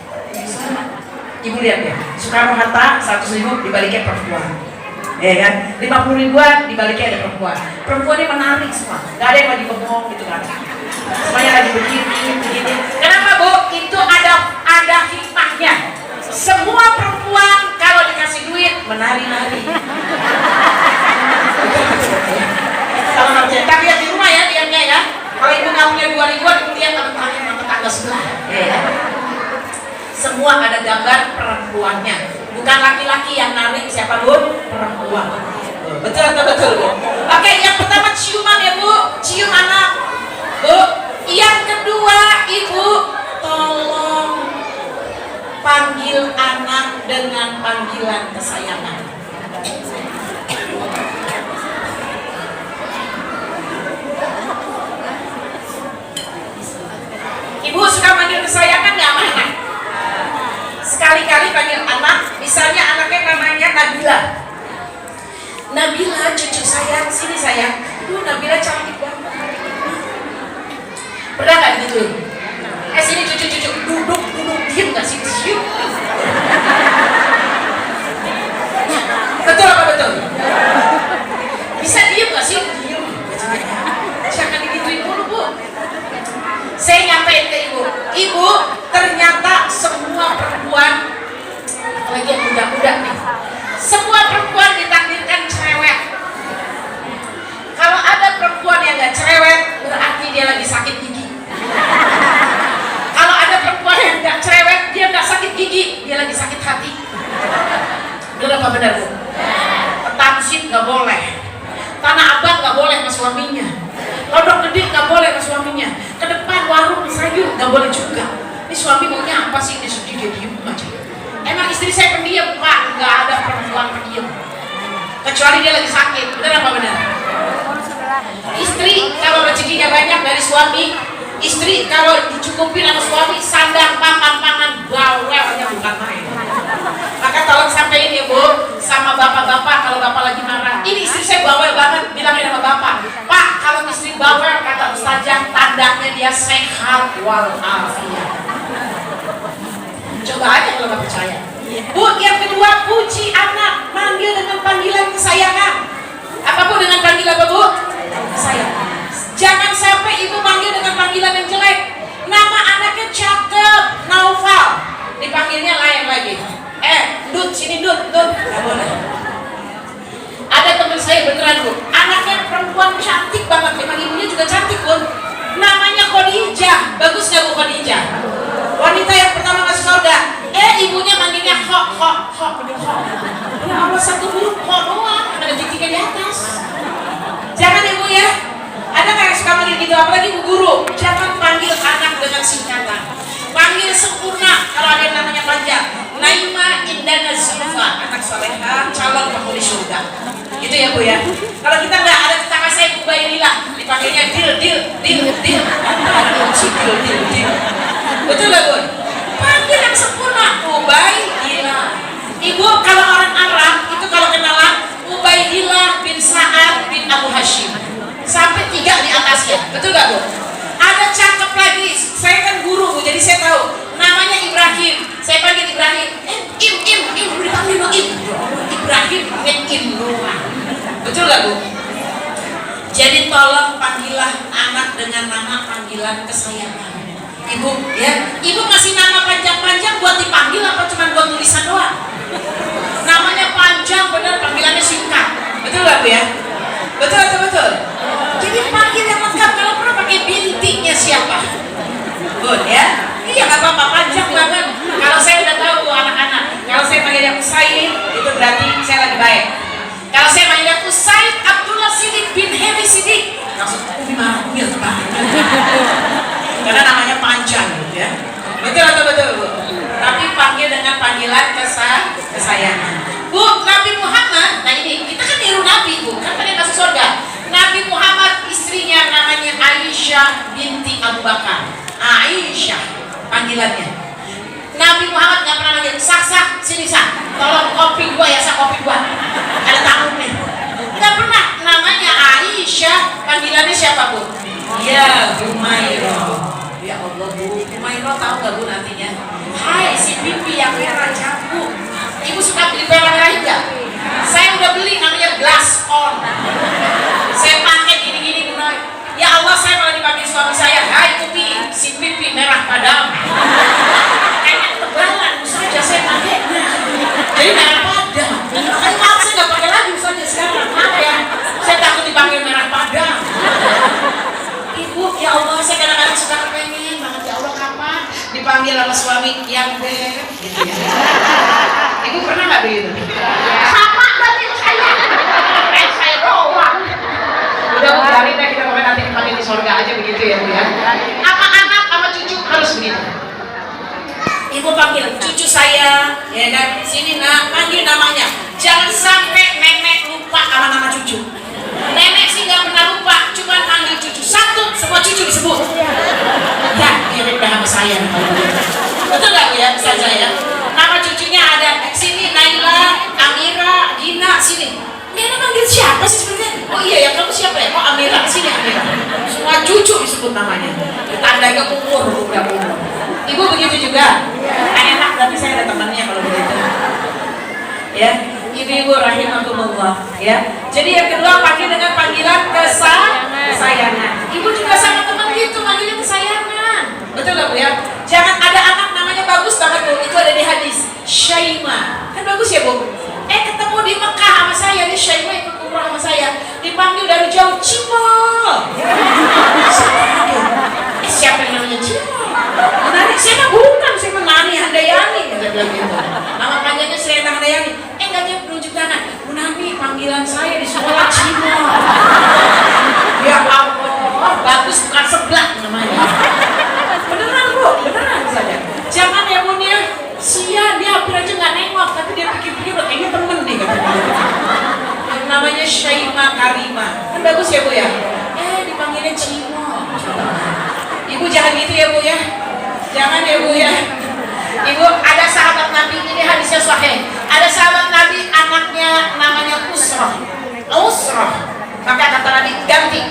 Ibu lihat ya, Soekarno Hatta 100.000 di baliknya perempuan. Ya kan? 50.000-an di baliknya ada perempuan. Perempuannya menari semua, nggak ada yang lagi bengong gitu kan. Semuanya lagi begini. Kenapa Bu? Itu ada hikmahnya. Semua perempuan kalau dikasih duit menari-nari. semua ada gambar perempuannya, bukan laki-laki yang narik, siapa Bun? Perempuan. Betul atau betul Bu? Oke, yang pertama ciuman ya Bu, cium anak Bu. Yang kedua Ibu tolong panggil anak dengan panggilan kesayangan. Ibu suka panggil kesayangan nggak sama anak? Sekali-kali panggil anak, misalnya anaknya namanya Nabila. Nabila cucu sayang, sini sayang. Nabila cantik banget. Pernah nggak digituin? Sini cucu-cucu, duduk, diem nggak sih? Diem. Betul apa betul? Bisa diem nggak sih? Diem. Jangan digituin dulu Bu. Saya nyampein ke Ibu, Ibu ternyata semua perempuan, apalagi yang muda-muda nih, semua perempuan ditakdirkan cerewet. Kalau ada perempuan yang gak cerewet, berarti dia lagi sakit gigi. Kalau ada perempuan yang gak cerewet, dia gak sakit gigi, dia lagi sakit hati. Benar apa benar Bu? Petamsit gak boleh, Tanah Abang gak boleh sama suaminya, Pondok Gede gak boleh sama suaminya, ke depan warung sayur gak boleh juga. Ini suami maunya apa sih? Dia sedih, dia diem aja. Emang istri saya pendiam Pak? Gak ada perempuan pendiam, kecuali dia lagi sakit. Benar apa benar? Istri kalau rezekinya banyak dari suami, istri kalau dicukupin sama suami, sandang papan pangan bawelnya bukan main. Maka tolong sampaikan ya Bu sama bapak-bapak, kalau bapak lagi marah, ini istri saya bawel banget, bilangin sama bapak, Pak kalau istri bawel kata ustazah tandanya dia sehat walafiat. Coba aja kalau nggak percaya. Bu, yang kedua puji anak, manggil dengan panggilan kesayangan. Apa Bu dengan panggilan apa Bu? Kesayangan. Jangan sampai Ibu manggil dengan panggilan yang jelek. Nama anaknya cakep, Naufal, dipanggilnya lain lagi. Dut, sini Dut, nggak boleh. Ada teman saya beneran Bu, anaknya perempuan cantik banget, memang ibunya juga cantik Bu. Namanya Khadijah, bagus nggak Bu Khadijah? Wanita yang pertama masuk surga. Ibunya manggilnya Kho. Ya Allah, satu huruf Kho doang, ada titiknya di atas. Jangan Ibu ya. Ada nggak yang suka manggil gitu? Apalagi Bu Guru. Jangan panggil anak dengan singkatan. Panggil sempurna kalau ada yang namanya panjang. Naima Indana Zulfa, anak soleha, calon penghuni surga. Gitu ya Bu ya. Kalau kita nggak ada tetangga saya Bu Bailila, dipanggilnya Dil. Betul nggak Bu? Panggil yang sempurna, Ubaidillah. Ibu kalau orang Arab itu kalau kenalan Ubaidillah bin Sa'ad bin Abu Hashim, sampai 3 di atasnya. Betul nggak Bu? Ada cakep lagi. Saya kan guru Bu, jadi saya tahu. Namanya Ibrahim. Saya panggil Ibrahim. Im, dipanggil Im. Ibrahim Im doang. Betul nggak Bu? Jadi tolong panggillah anak dengan nama panggilan kesayangan. Ibu ya, Ibu masih nama panjang-panjang buat dipanggil apa cuma buat tulisan doang? Namanya panjang bener, panggilannya singkat. Betul nggak Bu ya? Betul atau betul? Jadi panggil yang lengkap. Kalau pernah pakai bintinya siapa? Bun ya? Iya nggak apa-apa, panjang banget. Kalau saya udah tahu Bu anak-anak, kalau saya panggil yang Usaid itu berarti saya lagi baik. Kalau saya panggil yang Usaid Abdullah Sidik bin Heri Sidik, langsung Umi manggil banget. Karena namanya panjang gitu ya. Betul atau betul Bu? Tapi panggil dengan panggilan kesayangan. Bu, Nabi Muhammad, nah ini kita kan niru Nabi Bu, kan pada masuk surga. Nabi Muhammad istrinya namanya Aisyah binti Abu Bakar. Aisyah panggilannya. Nabi Muhammad nggak pernah manggil sak, sini sak, tolong kopi gua ya, sak kopi gua, ada tamu nih. Nggak pernah. Namanya Aisyah, panggilannya siapa Bu? Ya Humairah. Ya Allah Bu, Humairah tahu nggak Bu nantinya? Hai si pipi yang merah jambu. Ibu suka beli merah enggak? Saya udah beli, namanya Glass On. Saya pakai gini-gini Bu Noy. Ya Allah, saya malah dipanggil suami saya, hai Upi, si pipi merah padam. Kayaknya ketebalan, saja saya pakai. Jadi merah padam. Tapi maaf saya nggak pakai lagi saja sekarang. Maaf ya, saya takut dipanggil merah padam. Ibu, ya Allah, saya kadang-kadang suka kepengen banget, ya Allah kapan dipanggil sama suami yang beb gitu ya. Ibu pernah nggak begitu? Sama berarti saya doang. Udah Bu, biarin deh, kita pokoknya nanti dipanggil di surga aja begitu ya Bu ya. Apa anak sama cucu harus begitu? Ibu panggil cucu saya, ya kan? Sini nak, panggil namanya. Jangan sampai nenek lupa sama nama cucu. Nenek sih nggak pernah lupa, cuma panggil cucu satu, semua cucu disebut. Ya, mirip sama saya. Betul nggak Bu ya, bisa saya? Nama cucunya ada sini Naila, Amira, Gina, sini. Nenek manggil siapa sih sebenarnya? Oh iya ya, kamu siapa ya? Oh Amira, sini Amira. Semua cucu disebut namanya. Tandanya umur, udah umur. Ibu begitu juga. Enak, tapi saya ada temannya kalau begitu. Ya, ibu rahimahumullah. Ya. Jadi yang kedua panggil dengan panggilan kesayangan. Ibu juga sama teman gitu manggilnya kesayangan. Betul nggak Bu ya? Jangan ada anak namanya bagus banget Bu. Itu ada di hadis. Syaima. Kan bagus ya Bu? Ketemu di Mekah sama saya, nih Syaima ikut umrah sama saya. Dipanggil dari jauh Cimol. Siapa yang namanya Cimol? Menarik, saya mah bukan, saya mah Nani Handayani. Dia bilang gitu. Nama panjangnya Serena Handayani. Enggak, dia menunjuk tangan. Bu Nani, panggilan saya di sekolah Cimol. Ya Allah, bagus bukan sebelah namanya. Beneran Bu, beneran saja. Jangan ya Bu nih, sia dia hampir aja nggak nengok, tapi dia pikir-pikir udah kayaknya temen nih katanya. Namanya Syaima Karima. Kan bagus ya Bu ya? Dipanggilnya Cimol. Ibu jangan gitu ya Bu ya. Jangan ya Bu ya. Ibu, ada sahabat Nabi, ini hadisnya sahih. Ada sahabat Nabi, anaknya namanya Usrah. Maka kata Nabi, ganti.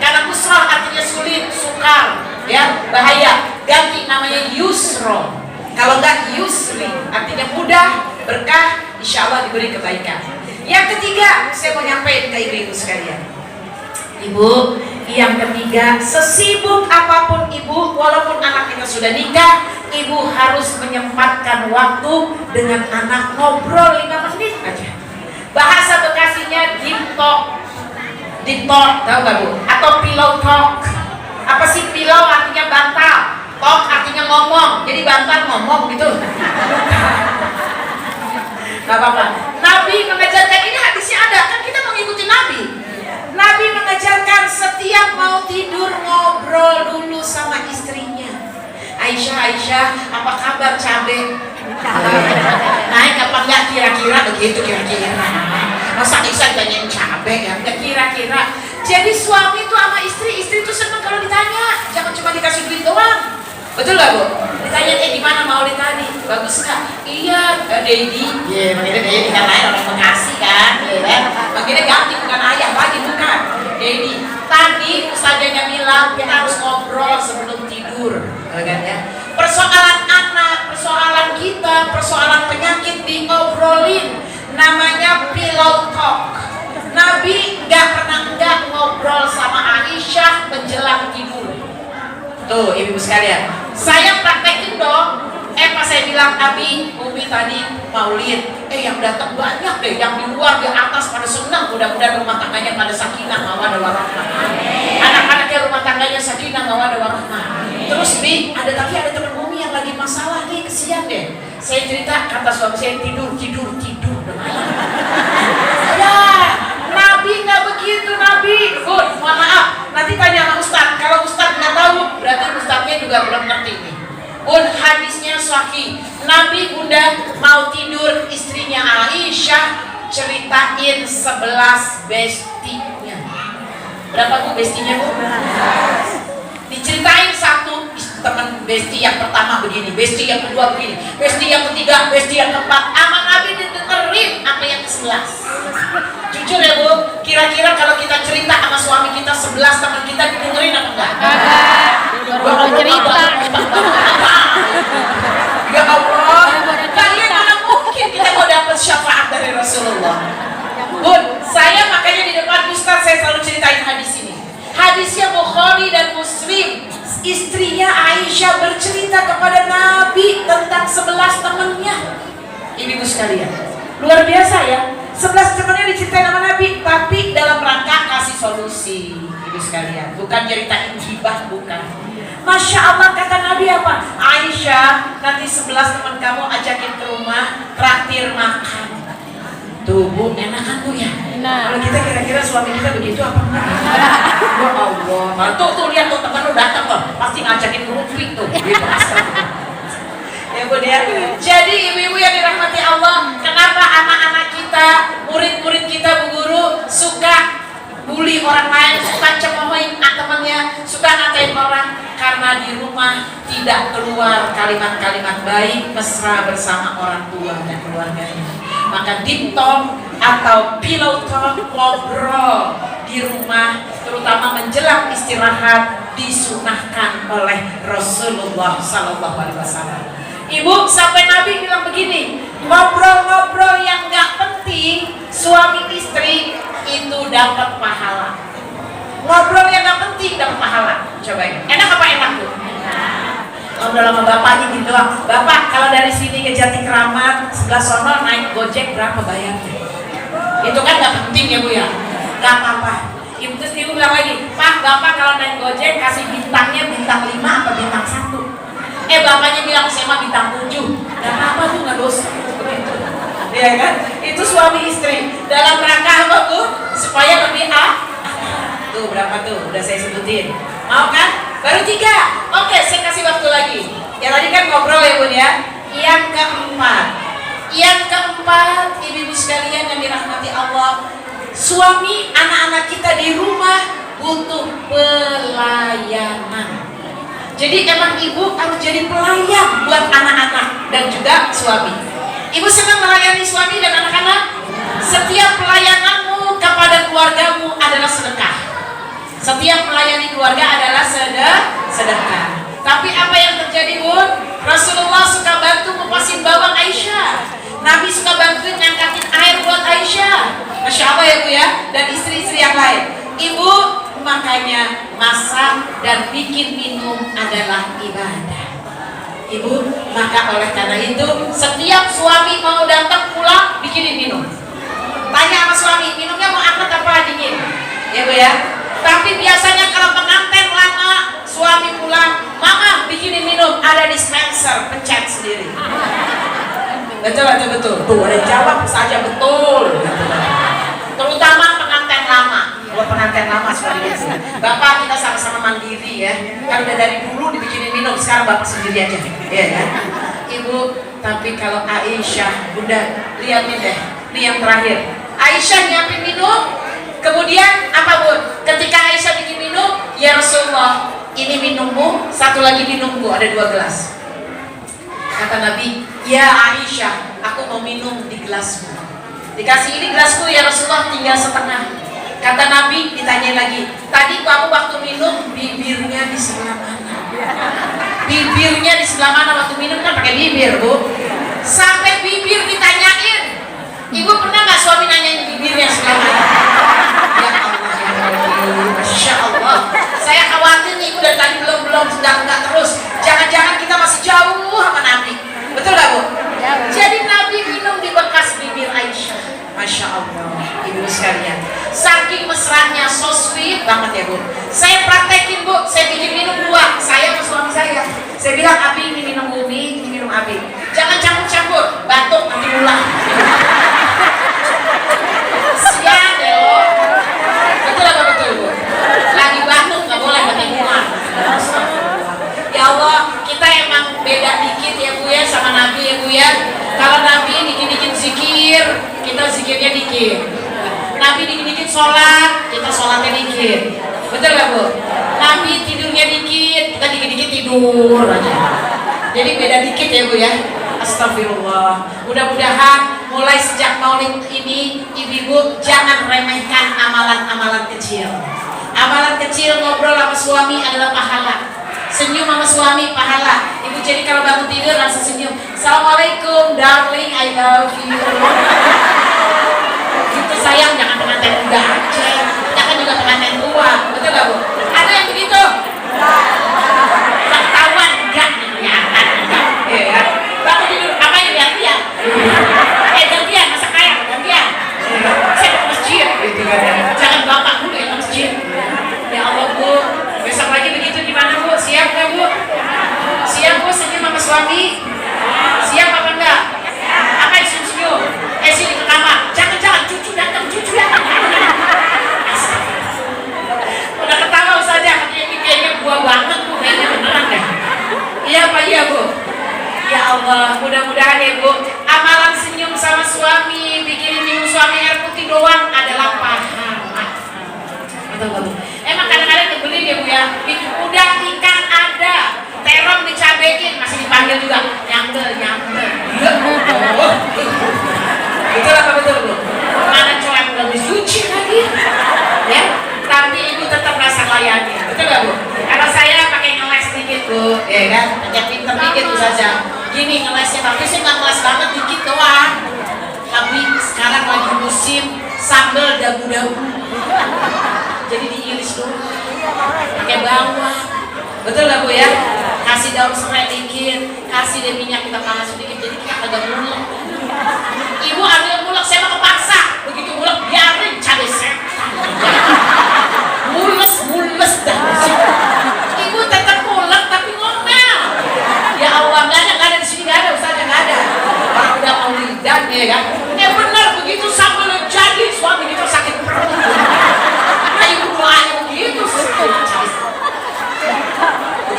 Karena Usrah artinya sulit, sukar, ya, bahaya. Ganti namanya Yusro. Kalau enggak Yusri, artinya mudah, berkah, insya Allah diberi kebaikan. Yang ketiga, saya mau nyampein ke ibu-ibu sekalian. Ibu, yang ketiga, sesibuk apapun ibu, walaupun anak kita sudah nikah, ibu harus menyempatkan waktu dengan anak ngobrol 5 menit aja. Bahasa Bekasinya deep talk, tahu gak Bu? Atau pillow talk. Apa sih pillow artinya bantal, talk artinya ngomong, jadi bantal ngomong gitu. Gak apa-apa. Nabi mengajarkan, ini hadisnya ada, kan kita mengikuti Nabi. Nabi mengajarkan setiap mau tidur ngobrol dulu sama istrinya. Aisyah, apa kabar cabe? Naik apa enggak kira-kira begitu kira-kira. Masa Aisyah tanyain cabe ya? Enggak kira-kira. Jadi suami itu sama istri itu senang kalau ditanya, jangan cuma dikasih duit doang. Betul gak Bu? Ditanya gimana Maulid tadi? Bagus gak? Iya, Dedi. Iya, makanya Dedi kan lain orang Bekasi kan, ya. Makanya ganti bukan ayah lagi bukan. Dedi. Tadi ustazanya bilang kita harus ngobrol sebelum tidur, kan ya? Persoalan anak, persoalan kita, persoalan penyakit diobrolin. Namanya pillow talk. Nabi nggak pernah ngobrol sama Aisyah menjelang tidur. Tuh ibu sekalian, saya praktekin dong. Pas saya bilang Abi, Umi tadi Maulid, yang datang banyak deh, yang di luar di atas pada senang. Mudah-mudahan rumah tangganya pada sakinah mawaddah warahmah. Anak-anaknya rumah tangganya sakinah mawaddah warahmah. Terus Bi, ada teman Umi yang lagi masalah nih, kesian deh. Saya cerita, kata suami saya tidur. Ya, Nabi nggak begitu Nabi. Mohon maaf, nanti tanya sama Ustaz. Kalau Ustaz nggak tahu, berarti Ustaznya juga belum ngerti nih. Hadisnya sahih. Nabi Bunda mau tidur, istrinya Aisyah ceritain 11 bestinya. Berapa Bu bestinya Bu? Diceritain satu teman besti yang pertama begini, besti yang kedua begini, besti yang ketiga, besti yang keempat. Sama Nabi didengerin apa yang ke-11. Jujur ya Bu, kira-kira kalau kita cerita sama suami kita 11 teman kita didengerin apa enggak? Gua cerita. Ya Allah, kalian mana mungkin kita mau dapat syafaat dari Rasulullah. Bun, saya makanya di depan Ustaz saya selalu ceritain hadis ini. Hadisnya Bukhari dan Muslim. Istrinya Aisyah bercerita kepada Nabi tentang 11 temannya. Ibu sekalian, luar biasa ya. 11 temannya diceritain sama Nabi, tapi dalam rangka kasih solusi. Ibu sekalian, bukan ceritain hibah, bukan. Masya Allah, kata Nabi Nabi apa? Aisyah, nanti 11 teman kamu ajakin ke rumah, traktir makan. Tuh Bu, enak kan Bu ya? Kalau kita kira-kira suami kita begitu apa enggak? Ya Allah, nah, tuh lihat tuh teman lu datang loh, pasti ngajakin kerupuk tuh. Gitu, ya Bu ya. Jadi ibu-ibu yang dirahmati Allah, kenapa anak-anak kita, murid-murid kita Bu Guru suka bully orang lain, suka cemoohin temannya, suka ngatain orang? Karena di rumah tidak keluar kalimat-kalimat baik mesra bersama orang tua dan keluarganya. Maka deep talk atau pillow talk, ngobrol di rumah, terutama menjelang istirahat, disunahkan oleh Rasulullah SAW. Ibu, sampai Nabi bilang begini, ngobrol-ngobrol yang gak penting suami istri itu dapat pahala. Ngobrol yang gak penting dapat pahala. Cobain, enak apa enak Bu? Ngobrol sama bapaknya gitu, Bapak kalau dari sini ke Jati Kramat sebelah sono naik Gojek berapa bayarnya? Itu kan gak penting ya Bu ya? Gak apa-apa. Ibu terus ibu bilang lagi, Pak Bapak kalau naik Gojek kasih bintangnya bintang 5 apa bintang 1? Bapaknya bilang saya mah bintang 7. Gak apa tuh, gak dosa begitu. Ya kan? Itu suami istri dalam rangka apa Bu? Supaya lebih tuh berapa tuh? Udah saya sebutin. Mau kan? Baru 3. Oke, saya kasih waktu lagi. Ya tadi kan ngobrol ya Bun ya. Yang keempat, ibu-ibu sekalian yang dirahmati Allah, suami anak-anak kita di rumah butuh pelayanan. Jadi emang ibu harus jadi pelayan buat anak-anak dan juga suami. Ibu senang melayani suami dan anak-anak? Setiap pelayananmu kepada keluargamu adalah sedekah. Setiap melayani keluarga adalah sedekah. Tapi apa yang terjadi Bun? Rasulullah suka bantu ngupasin bawang Aisyah. Nabi suka bantuin ngangkatin air buat Aisyah. Masya Allah ya Bu ya. Dan istri-istri yang lain. Ibu, makanya masak dan bikin minum adalah ibadah. Ibu, maka oleh karena itu setiap suami mau datang pulang bikinin minum. Tanya sama suami, minumnya mau hangat apa dingin? Ya Bu ya. Tapi biasanya kalau pengantin lama, suami pulang, Mama bikinin minum, ada dispenser, pencet sendiri. Betul. Tuh ada jawab saja betul. Terutama pengantin lama. Kalau pengantin lama suaminya sih. Bapak kita sama-sama mandiri ya. Kan udah dari dulu dibikinin minum, sekarang Bapak sendiri aja. Ya kan? Ibu, tapi kalau Aisyah, udah lihat nih deh, ini yang terakhir. Aisyah nyiapin minum. Kemudian apa Bun? Ketika Aisyah bikin minum, ya Rasulullah, ini minummu, satu lagi minumku, ada 2 gelas. Kata Nabi, ya Aisyah, aku mau minum di gelasmu. Dikasih ini gelasku ya Rasulullah, tinggal setengah. Kata Nabi, ditanya lagi, tadi kamu waktu minum bibirnya di sebelah mana? Bibirnya di sebelah mana waktu minum? Kan pakai bibir Bu. Sampai bibir ditanyain. Ibu pernah gak suami nanyain bibirnya sebelah mana? Ya Allah, ya Allah, Masya Allah. Saya khawatir nih, ibu dari tadi belum sedang enggak terus. Jangan-jangan kita masih jauh sama Nabi. Betul gak Bu? Jadi Nabi minum di bekas bibir Aisyah. Masya Allah, ibu sekalian. Saking mesranya, so sweet banget ya Bu. Saya praktekin Bu, saya bikin minum 2. Saya sama suami saya. Saya bilang, Abi ini minum Umi, ini minum Abi. Jangan campur-campur, batuk nanti ulang. Siap ya lo. Betul apa betul Bu? Lagi batuk nggak boleh pakai muat. Ya Allah, kita emang beda dikit ya Bu ya sama Nabi ya Bu ya. Kalau Nabi dikit-dikit zikir, kita zikirnya dikit. Nabi dikit-dikit sholat, kita sholatnya dikit. Betul gak Bu? Nabi tidurnya dikit, kita dikit-dikit tidur aja. Jadi beda dikit ya Bu ya. Astagfirullah. Mudah-mudahan mulai sejak maulid ini ibu-ibu jangan remehkan amalan-amalan kecil. Amalan kecil, ngobrol sama suami adalah pahala. Senyum sama suami pahala. Ibu jadi kalau bangun tidur langsung senyum. Assalamualaikum darling, I love you. Gitu sayang, jangan pengantin muda aja. Jangan juga pengantin tua. Betul gak Bu? Ada yang begitu? Ketahuan enggak? Kelihatan enggak? Ya. Bangun tidur, apa yang gantian? Gantian, masa kaya, gantian. Saya mau ke masjid. Gitu kan. Jangan bapak dulu yang ke masjid. Ya Allah Bu, besok lagi begitu gimana Bu? Siap gak Bu? suami? Siap apa enggak? Apa senyum? Sini ke kamar. Jangan cucu datang. Udah ketawa saja, kayaknya gua banget tuh, kayaknya beneran deh. Iya Pak, iya Bu. Ya Allah, mudah-mudahan ya Bu, amalan senyum sama suami, bikinin minum suami air putih doang adalah pahala. Betul Bu. Emang kadang-kadang nyebelin ya Bu ya. Udah ikan ada, terong dicabekin, masih dipanggil juga nyambel. Betul apa betul Bu? Mana cowok udah disuci lagi, ya? Tapi ibu tetap rasa layani, betul gak Bu? Kalau saya pakai ngeles dikit Bu, ya kan? Pakai pinter dikit Bu saja. Gini ngelesnya, tapi saya nggak ngeles banget, dikit doang. Tapi sekarang lagi musim sambal dabu-dabu, jadi diiris dulu, pakai bawang, betul gak Bu ya? Kasih daun serai dikit, kasih deh minyak kita panas sedikit, jadi kita agak mulek. Ibu ambil mulek, saya mau kepaksa, begitu mulek biarin cabai setan, mules dah. Ibu tetap mulek tapi ngomel. Ya Allah, nggak ada di sini, nggak ada Ustaz, nggak ada. Orang udah mau lidah ya kan? Benar begitu sambal jadi suami kita sakit perut. Nah ibu doanya begitu. Betul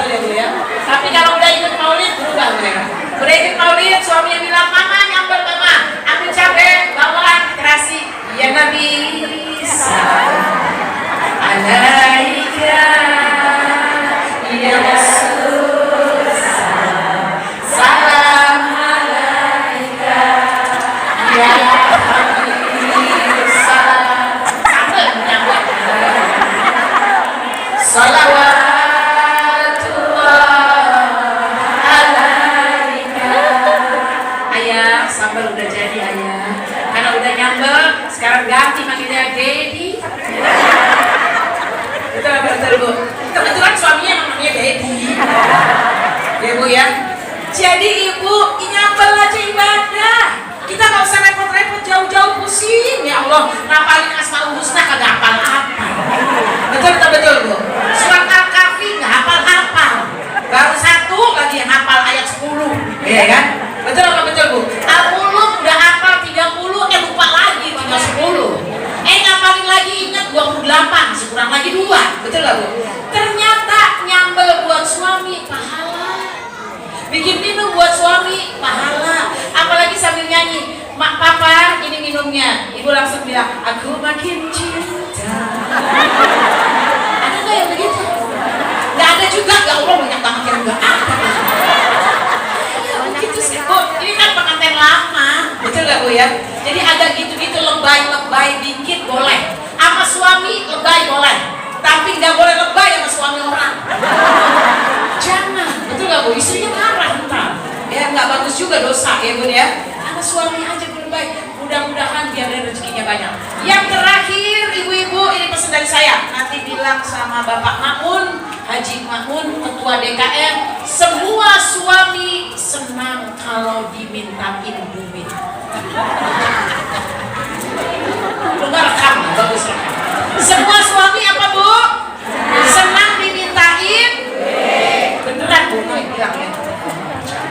ya Bu ya. Tapi kalau udah ikut maulid berubah mereka. Udah ikut maulid, suaminya bilang mama nyambel mama, ambil cabai, bawang, terasi. Ya Nabi alaika ya Rasul salam alaika ya Habib salam sambil menyambut salawatullah alaika. Ayah sambal udah jadi ayah, karena udah nyambel sekarang ganti manggilnya Dedi. Betul Bu. Kebetulan suaminya emang namanya Dedi. Ya Bu ya. Jadi ibu nyambel aja ibadah. Kita nggak usah repot-repot jauh-jauh pusing. Ya Allah, ngapalin Asmaul Husna kagak hafal-hafal. Betul Bu. Surat Al-Kahfi nggak hafal-hafal. Baru satu lagi yang hafal ayat 10. Ya kan? Betul apa betul Bu? Al-Muluk udah hafal 30, lupa lagi tinggal 10. Ngapalin lagi ingat 28, masih kurang lagi 2. Betul gak Bu? Ternyata nyambel buat suami pahala, bikin minum buat suami pahala, apalagi sambil nyanyi mak papa ini minumnya, ibu langsung bilang aku makin cinta. Ada gak yang begitu? Gak ada juga. Gak Allah, banyak banget yang gak ada. Ya begitu sih Bu, ini kan pengantin lama. Betul gak Bu ya? Jadi agak gitu-gitu lebay dikit boleh, sama suami lebay boleh, tapi nggak boleh lebay sama suami orang. Jangan, betul nggak Bu? Istrinya marah ntar, ya nggak bagus juga, dosa ya Bu ya. Sama suami aja lebay, mudah-mudahan dia ada rezekinya banyak. Yang terakhir ibu-ibu, ini pesan dari saya, nanti bilang sama Bapak Mamun, Haji Mamun, Ketua DKM, semua suami senang kalau dimintain duit. Rekam, bagus rekam. Semua suami apa Bu? Senang dimintain. Beneran Bu, bilang ya.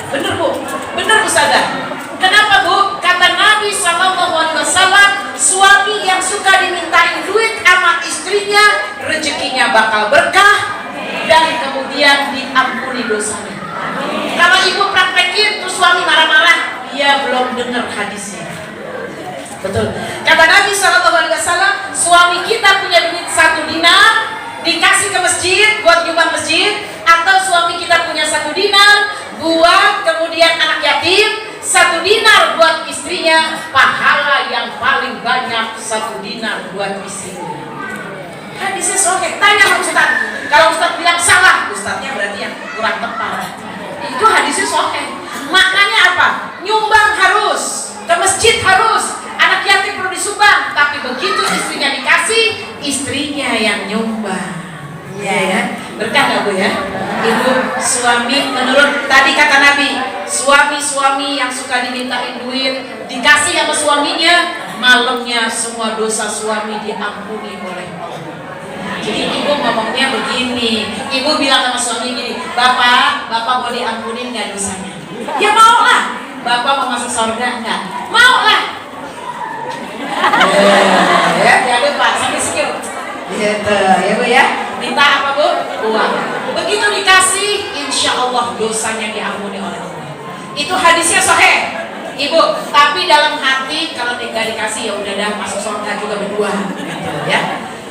Bener Bu, bener Ustazah. Kenapa Bu? Kata Nabi SAW, suami yang suka dimintain duit sama istrinya, rezekinya bakal berkah dan kemudian diampuni dosanya. Kalau ibu praktekin terus suami marah-marah, dia belum dengar hadisnya. Betul. Kata Nabi SAW, suami kita punya duit 1 dinar, dikasih ke masjid buat nyumbang masjid, atau suami kita punya 1 dinar buat kemudian anak yatim, 1 dinar buat istrinya, pahala yang paling banyak 1 dinar buat istrinya. Hadisnya sahih. Tanya sama Ustaz. Kalau Ustaz bilang salah, Ustaznya berarti yang kurang tepat. Itu hadisnya sahih. Maknanya apa? Nyumbang harus, ke masjid harus, anak yatim perlu disumbang, tapi begitu istrinya dikasih, istrinya yang nyumbang. Ya ya, berkah gak Bu ya? Ibu suami, menurut tadi kata Nabi, suami-suami yang suka dimintain duit, dikasih sama suaminya, malamnya semua dosa suami diampuni oleh Allah. Jadi ibu ngomongnya begini, ibu bilang sama suami gini, bapak mau diampunin gak dosanya? Bapak mau masuk surga enggak? Mau lah. Ya, ada Pak, sampai senyum. Gitu, ya Bu ya. Minta apa Bu? Uang. Begitu dikasih, insya Allah dosanya diampuni oleh Allah. Itu hadisnya sahih, Ibu. Tapi dalam hati kalau nggak dikasih ya udah dah masuk surga juga berdua, gitu ya.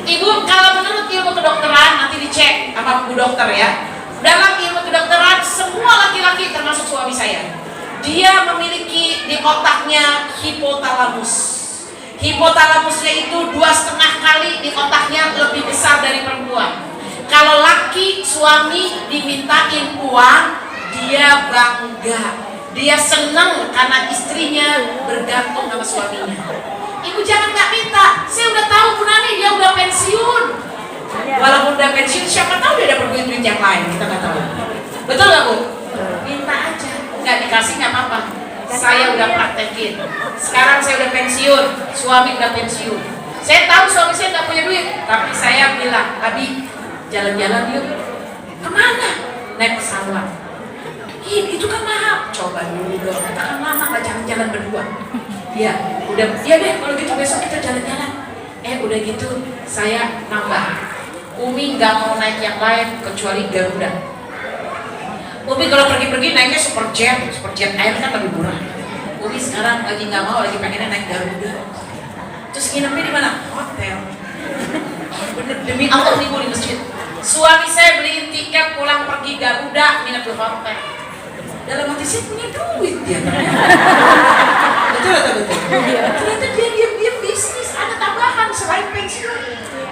Ibu, kalau menurut ilmu kedokteran nanti dicek sama Bu dokter ya. Dalam ilmu kedokteran semua laki-laki termasuk suami saya, dia memiliki di otaknya hipotalamus. Hipotalamusnya itu 2,5 kali di otaknya lebih besar dari perempuan. Kalau laki suami dimintain uang, dia bangga, dia senang karena istrinya bergantung sama suaminya. Ibu jangan nggak minta, saya udah tahu Bu Nani dia udah pensiun. Walaupun udah pensiun, siapa tahu dia ada duit-duit yang lain, kita nggak tahu. Betul nggak Bu? Minta aja, nggak dikasih nggak apa-apa. Saya udah praktekin. Sekarang saya udah pensiun, suami udah pensiun. Saya tahu suami saya nggak punya duit, tapi saya bilang, Abi, jalan-jalan yuk. Kemana? Naik pesawat. Itu kan mahal. Coba dulu dong. Kita kan lama nggak jalan-jalan berdua. Ya, udah. Ya deh, kalau gitu besok kita jalan-jalan. Udah gitu, saya nambah. Umi nggak mau naik yang lain kecuali Garuda. Umi kalau pergi-pergi naiknya superjet air kan lebih murah. Umi sekarang lagi nggak mau, lagi pengennya naik Garuda. Terus nginepnya di mana? Hotel. Bener, demi Allah nih di masjid. Suami saya beliin tiket pulang pergi Garuda, nginep di hotel. Dalam hati saya punya duit dia ternyata. Betul atau betul? Ternyata dia diam-diam bisnis, ada tambahan selain pensiun.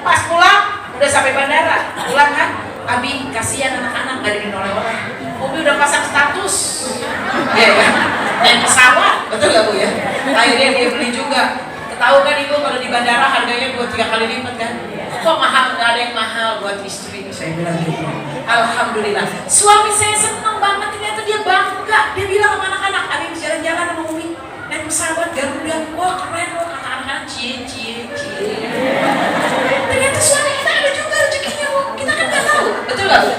Pas pulang, udah sampai bandara, pulang kan? Abi, kasihan anak-anak gak dikenal oleh orang. Umi udah pasang status, ya kan? Naik pesawat, betul gak Bu ya? Akhirnya dia beli juga. Tahu kan Ibu kalau di bandara harganya 2-3 kali lipat kan? Kok mahal? Nggak ada yang mahal buat istri, saya bilang gitu. Alhamdulillah. Suami saya senang banget, ternyata dia bangga. Dia bilang sama anak-anak, ada yang jalan-jalan sama Umi, naik pesawat Garuda. Wah keren loh, kata anak-anak, cie. Ternyata suami kita ada juga rezekinya Bu. Kita kan nggak tahu, betul nggak Bu?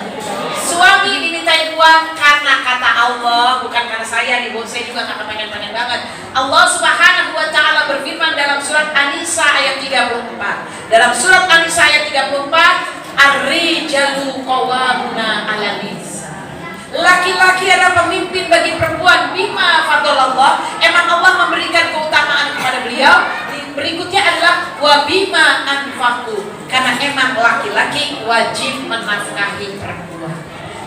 Suami dimintain uang karena kata Allah, bukan karena saya nih Bu. Saya juga nggak pengen banget. Allah Subhanahu wa Ta'ala berfirman dalam surat An-Nisa ayat 34. Dalam surat An-Nisa ayat 34, Ar-rijalu qawwamuna 'alan nisa. Laki-laki adalah pemimpin bagi perempuan bima fadlallah. Emang Allah memberikan keutamaan kepada beliau. Berikutnya adalah wa bima anfaqu. Karena emang laki-laki wajib menafkahi perempuan.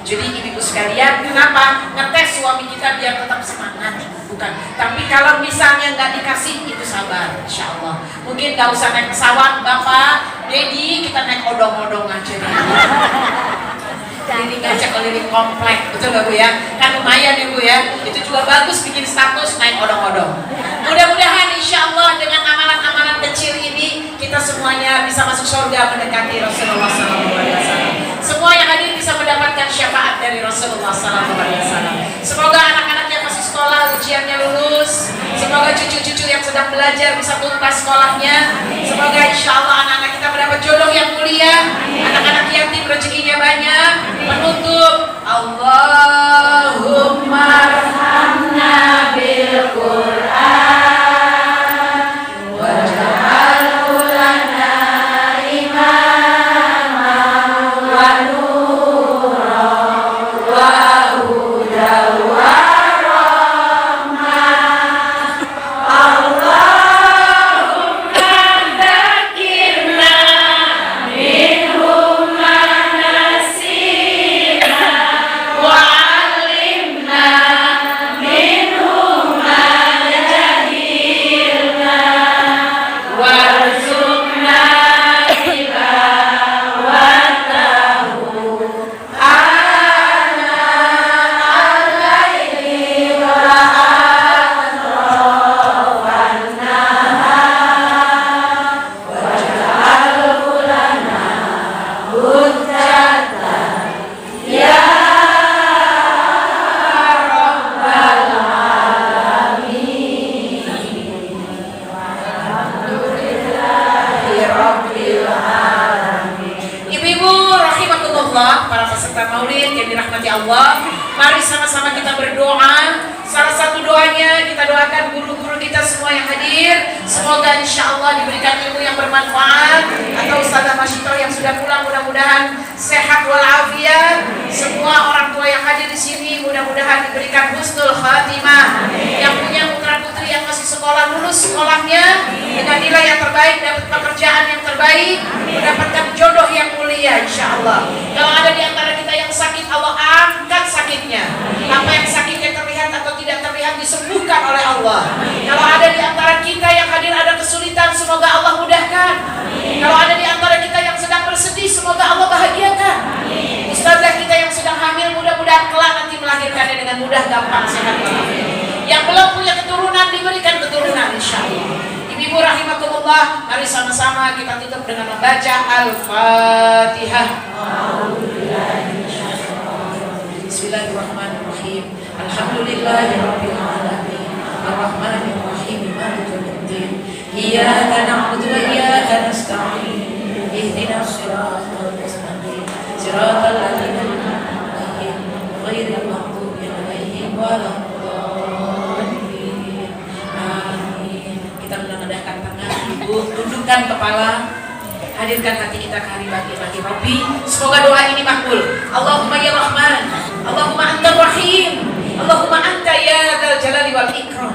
Jadi ibu sekalian, kenapa ngetes suami kita biar tetap semangat? Bukan. Tapi kalau misalnya nggak dikasih, itu sabar, insya Allah. Mungkin nggak usah naik pesawat, Bapak, Dedi, kita naik odong-odong aja. Jadi ngajak keliling komplek, betul nggak Bu ya? Kan lumayan ya Bu ya. Itu juga bagus bikin status naik odong-odong. Mudah-mudahan insya Allah dengan amalan-amalan kecil ini kita semuanya bisa masuk surga mendekati Rasulullah SAW. Semua yang hadir bisa mendapatkan syafaat dari Rasulullah SAW. Semoga anak-anak yang masih sekolah ujiannya lulus. Semoga cucu-cucu yang sedang belajar bisa tuntas sekolahnya. Semoga insya Allah anak-anak kita mendapat jodoh yang mulia. Anak-anak yatim rezekinya banyak. Menutup Allahumma arhamna bil Qur'an waj'alhu lana imaman wa nuran wa hudan wa rahmah. Allahumma dzakirna minhum ma nasina wa 'allimna minhum ma jahilna warzuqna tilawatahu ana al-laili wa atrafan nahar waj'alhu lana hujjatan ya rabbal alamin. Alhamdulillahi rabbil alamin. Ibu-ibu rahimakumullah, para peserta maulid yang dirahmati Allah, mari sama-sama kita berdoa Salah satu doanya kita doakan guru-guru kita semua yang hadir, semoga insya Allah diberikan ilmu yang bermanfaat. Atau Ustazah Masyitoh yang sudah pulang mudah-mudahan sehat walafiat. Semua orang tua yang hadir di sini mudah-mudahan diberikan husnul khatimah. Yang punya putra-putri yang masih sekolah lulus sekolahnya dengan nilai yang terbaik, dapat pekerjaan yang terbaik, mendapatkan jodoh yang mulia insya Allah. Kalau ada di antara kita yang sakit, Allah angkat sakitnya. Apa yang sakitnya terlihat atau tidak terlihat disembuhkan oleh Allah. Kalau ada di antara kita yang hadir ada kesulitan, semoga Allah mudahkan. Kalau ada di antara kita yang sedang bersedih, semoga Allah bahagiakan. Ustazah kita yang sedang hamil, mudah-mudahan kelak nanti melahirkannya dengan mudah, gampang, sehat walafiat. Yang belum punya keturunan diberikan keturunan insya Allah. Ibu rahimakumullah, mari sama-sama kita tutup dengan membaca Al-Fatihah. Bismillahirrahmanirrahim. Alhamdulillahirabbil alamin. Arrahmanir rahim. Maliki yaumiddin. Iyyaka na'budu wa iyyaka nasta'in. Ihdinas siratal mustaqim. Siratal ladzina an'amta 'alaihim ghairil maghdubi 'alaihim waladdallin. Amin. Kita menengadahkan tangan, Ibu, tundukkan kepala. Hadirkan hati kita ke hari bagi Rabbi. Semoga doa ini makbul. Allahumma ya Rahman, Allahumma anta Rahim, Allahumma anta ya dzal jalali wal ikram.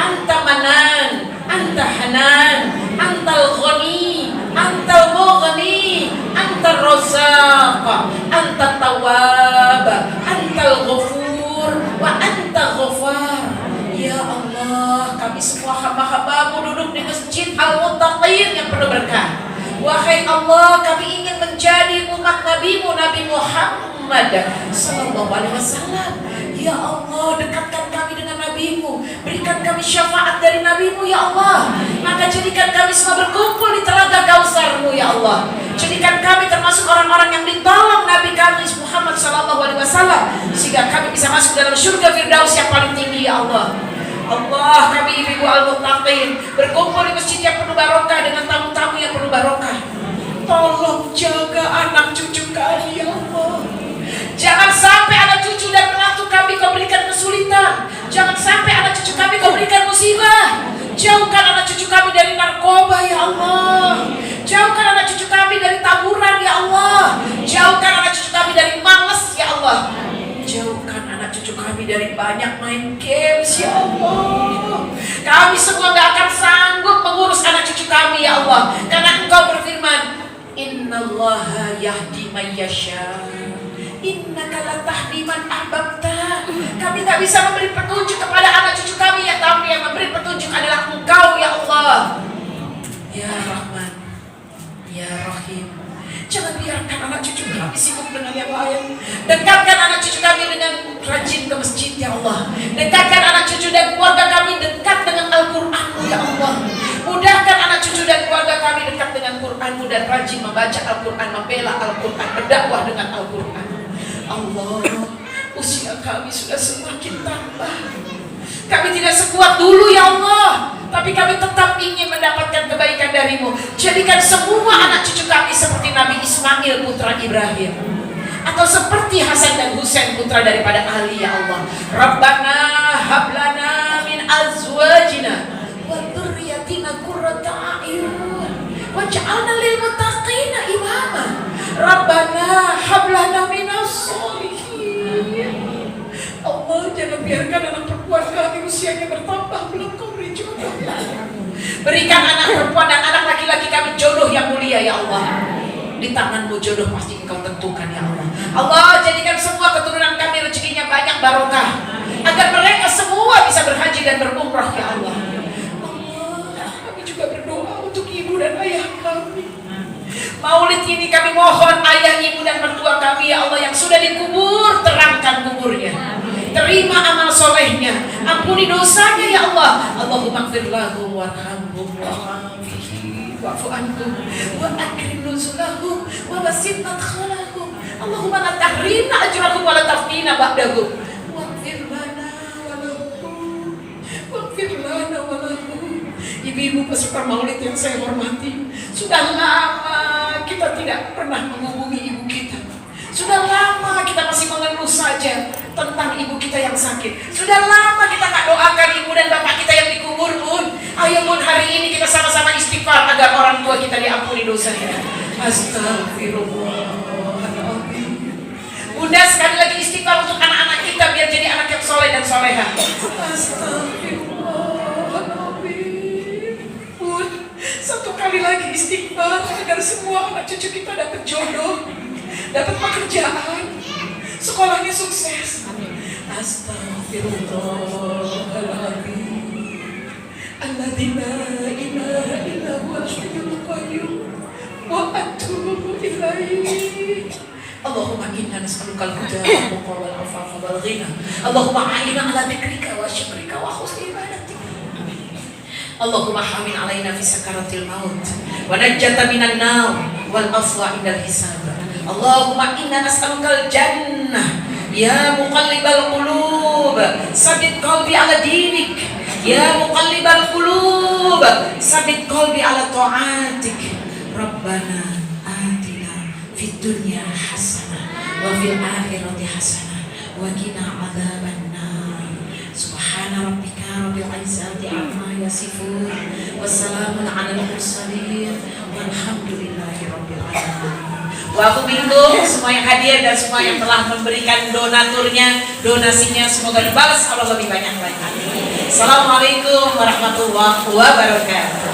Anta Manan, anta Hanan, antal Ghani, antal Mughni, antar Razzaq, anta Tawwab, antal Ghafur, wa anta Ghaffar. Ya Allah, kami semua hamba-hambamu duduk di masjid Al-Muttaqin yang penuh berkah. Wahai Allah, kami ingin menjadi umat Nabi-Mu, Nabi Muhammad sallallahu alaihi wasallam. Ya Allah, dekatkan kami dengan Nabi-Mu, berikan kami syafaat dari Nabi-Mu ya Allah. Maka jadikan kami semua berkumpul di telaga Kausar-Mu ya Allah. Jadikan kami termasuk orang-orang yang ditolong Nabi kami Muhammad sallallahu alaihi wasallam, sehingga kami bisa masuk dalam surga Firdaus yang paling tinggi ya Allah. Allah, kami ibu Al-Muttaqin berkumpul di masjid yang penuh barokah dengan tamu-tamu yang penuh barokah. Tolong jaga anak cucu kami ya Allah. Jangan sampai anak cucu dan menantu kami kau berikan kesulitan. Jangan sampai anak cucu kami kau berikan musibah. Jauhkan anak cucu kami dari narkoba ya Allah. Jauhkan anak cucu kami dari taburan ya Allah. Jauhkan anak cucu kami dari malas ya Allah. Jauhkan anak cucu kami dari banyak main games ya Allah. Kami semua gak akan sanggup mengurus anak cucu kami ya Allah, karena Engkau berfirman, Innallaha yahdi man yasha, innaka la tahdi man ahbabta. Kami gak bisa memberi petunjuk kepada anak cucu kami ya, tapi yang memberi petunjuk adalah Engkau ya Allah. Ya Rahman, ya Rahim. Jangan biarkan anak cucu kami sibuk dengan yang lain. Dekatkan anak cucu kami dengan rajin ke masjid ya Allah. Dekatkan anak cucu dan keluarga kami dekat dengan Al-Quran ya Allah. Mudahkan anak cucu dan keluarga kami dekat dengan Quran-Mu dan rajin membaca Al-Quran, membela Al-Quran, berdakwah dengan Al-Quran. Allah, usia kami sudah semakin tambah. Kami tidak sekuat dulu ya Allah, tapi kami tetap ingin mendapatkan kebaikan dari-Mu. Jadikan semua anak cucu kami seperti Nabi Ismail putra Ibrahim, atau seperti Hasan dan Husain putra daripada Ali ya Allah. Rabbana hablana min azwajina wa dzurriyyatina qurrata a'yun waj'alna lil muttaqina imama. Rabbana hablana minas sholihin. Allah, jangan biarkan anak perempuan kami usianya bertambah belum Kau beri jodoh. Berikan anak perempuan dan anak laki-laki kami jodoh yang mulia ya Allah. Di tangan-Mu jodoh pasti Engkau tentukan ya Allah. Allah, jadikan semua keturunan kami rezekinya banyak barokah, agar mereka semua bisa berhaji dan berumrah ya Allah. Allah, kami juga berdoa untuk ibu dan ayah kami. Maulid ini kami mohon ayah, ibu dan mertua kami ya Allah yang sudah dikubur, terangkan kuburnya. Terima amal solehnya, ampuni dosanya ya Allah. Allahumma ighfir lahum warhamhum wa'afihi wa'fu anhum wa akrim nuzulahum wa wasit madkhalahum. Allahumma la tahrimna ajrahum wa la taftina ba'dahum. Waghfir lana wa lahum, waghfir lana wa lahum. Ibu-ibu peserta maulid yang saya hormati, sudah lama kita tidak pernah menghubungi ibu kita. Sudah lama kita masih mengeluh saja tentang ibu kita kita yang sakit. Sudah lama kita tak doakan ibu dan bapak kita yang dikubur, Bun. Ayo Bun, hari ini kita sama-sama istighfar agar orang tua kita diampuni dosanya. Astagfirullahaladzim. Bunda sekali lagi istighfar untuk anak-anak kita biar jadi anak yang soleh dan soleha. Astagfirullahaladzim. Bun, satu kali lagi istighfar agar semua anak cucu kita dapat jodoh, dapat pekerjaan, sekolahnya sukses. Astagfirullahaladzim. Alladzi la ilaha illa huwal hayyul qayyum wa atubu ilaihi. Allahumma inna nas'aluka al-huda wal afafa wal ghina. Allahumma a'inna ala dzikrika wa syukrika wa husni ibadatik. Allahumma hamin alaina fi sakaratil maut wa najjata minan nar wal afwa indal hisab. Allahumma inna nas'aluka al-jannah ya muqallibal qulub sabit qalbi ala dinik. Ya muqallibal qulub sabit qalbi ala ta'atik. Rabbana atina fid dunya hasanah wa fil akhirati hasanah wa qina adzabannar. Subhana rabbika rabbil izzati amma yasifun wa salamun 'alal mursalin walhamdulillahi rabbil alamin. Wa aku bingung semua yang hadir dan semua yang telah memberikan donaturnya, donasinya, semoga dibalas Allah lebih banyak lagi. Assalamualaikum warahmatullahi wabarakatuh.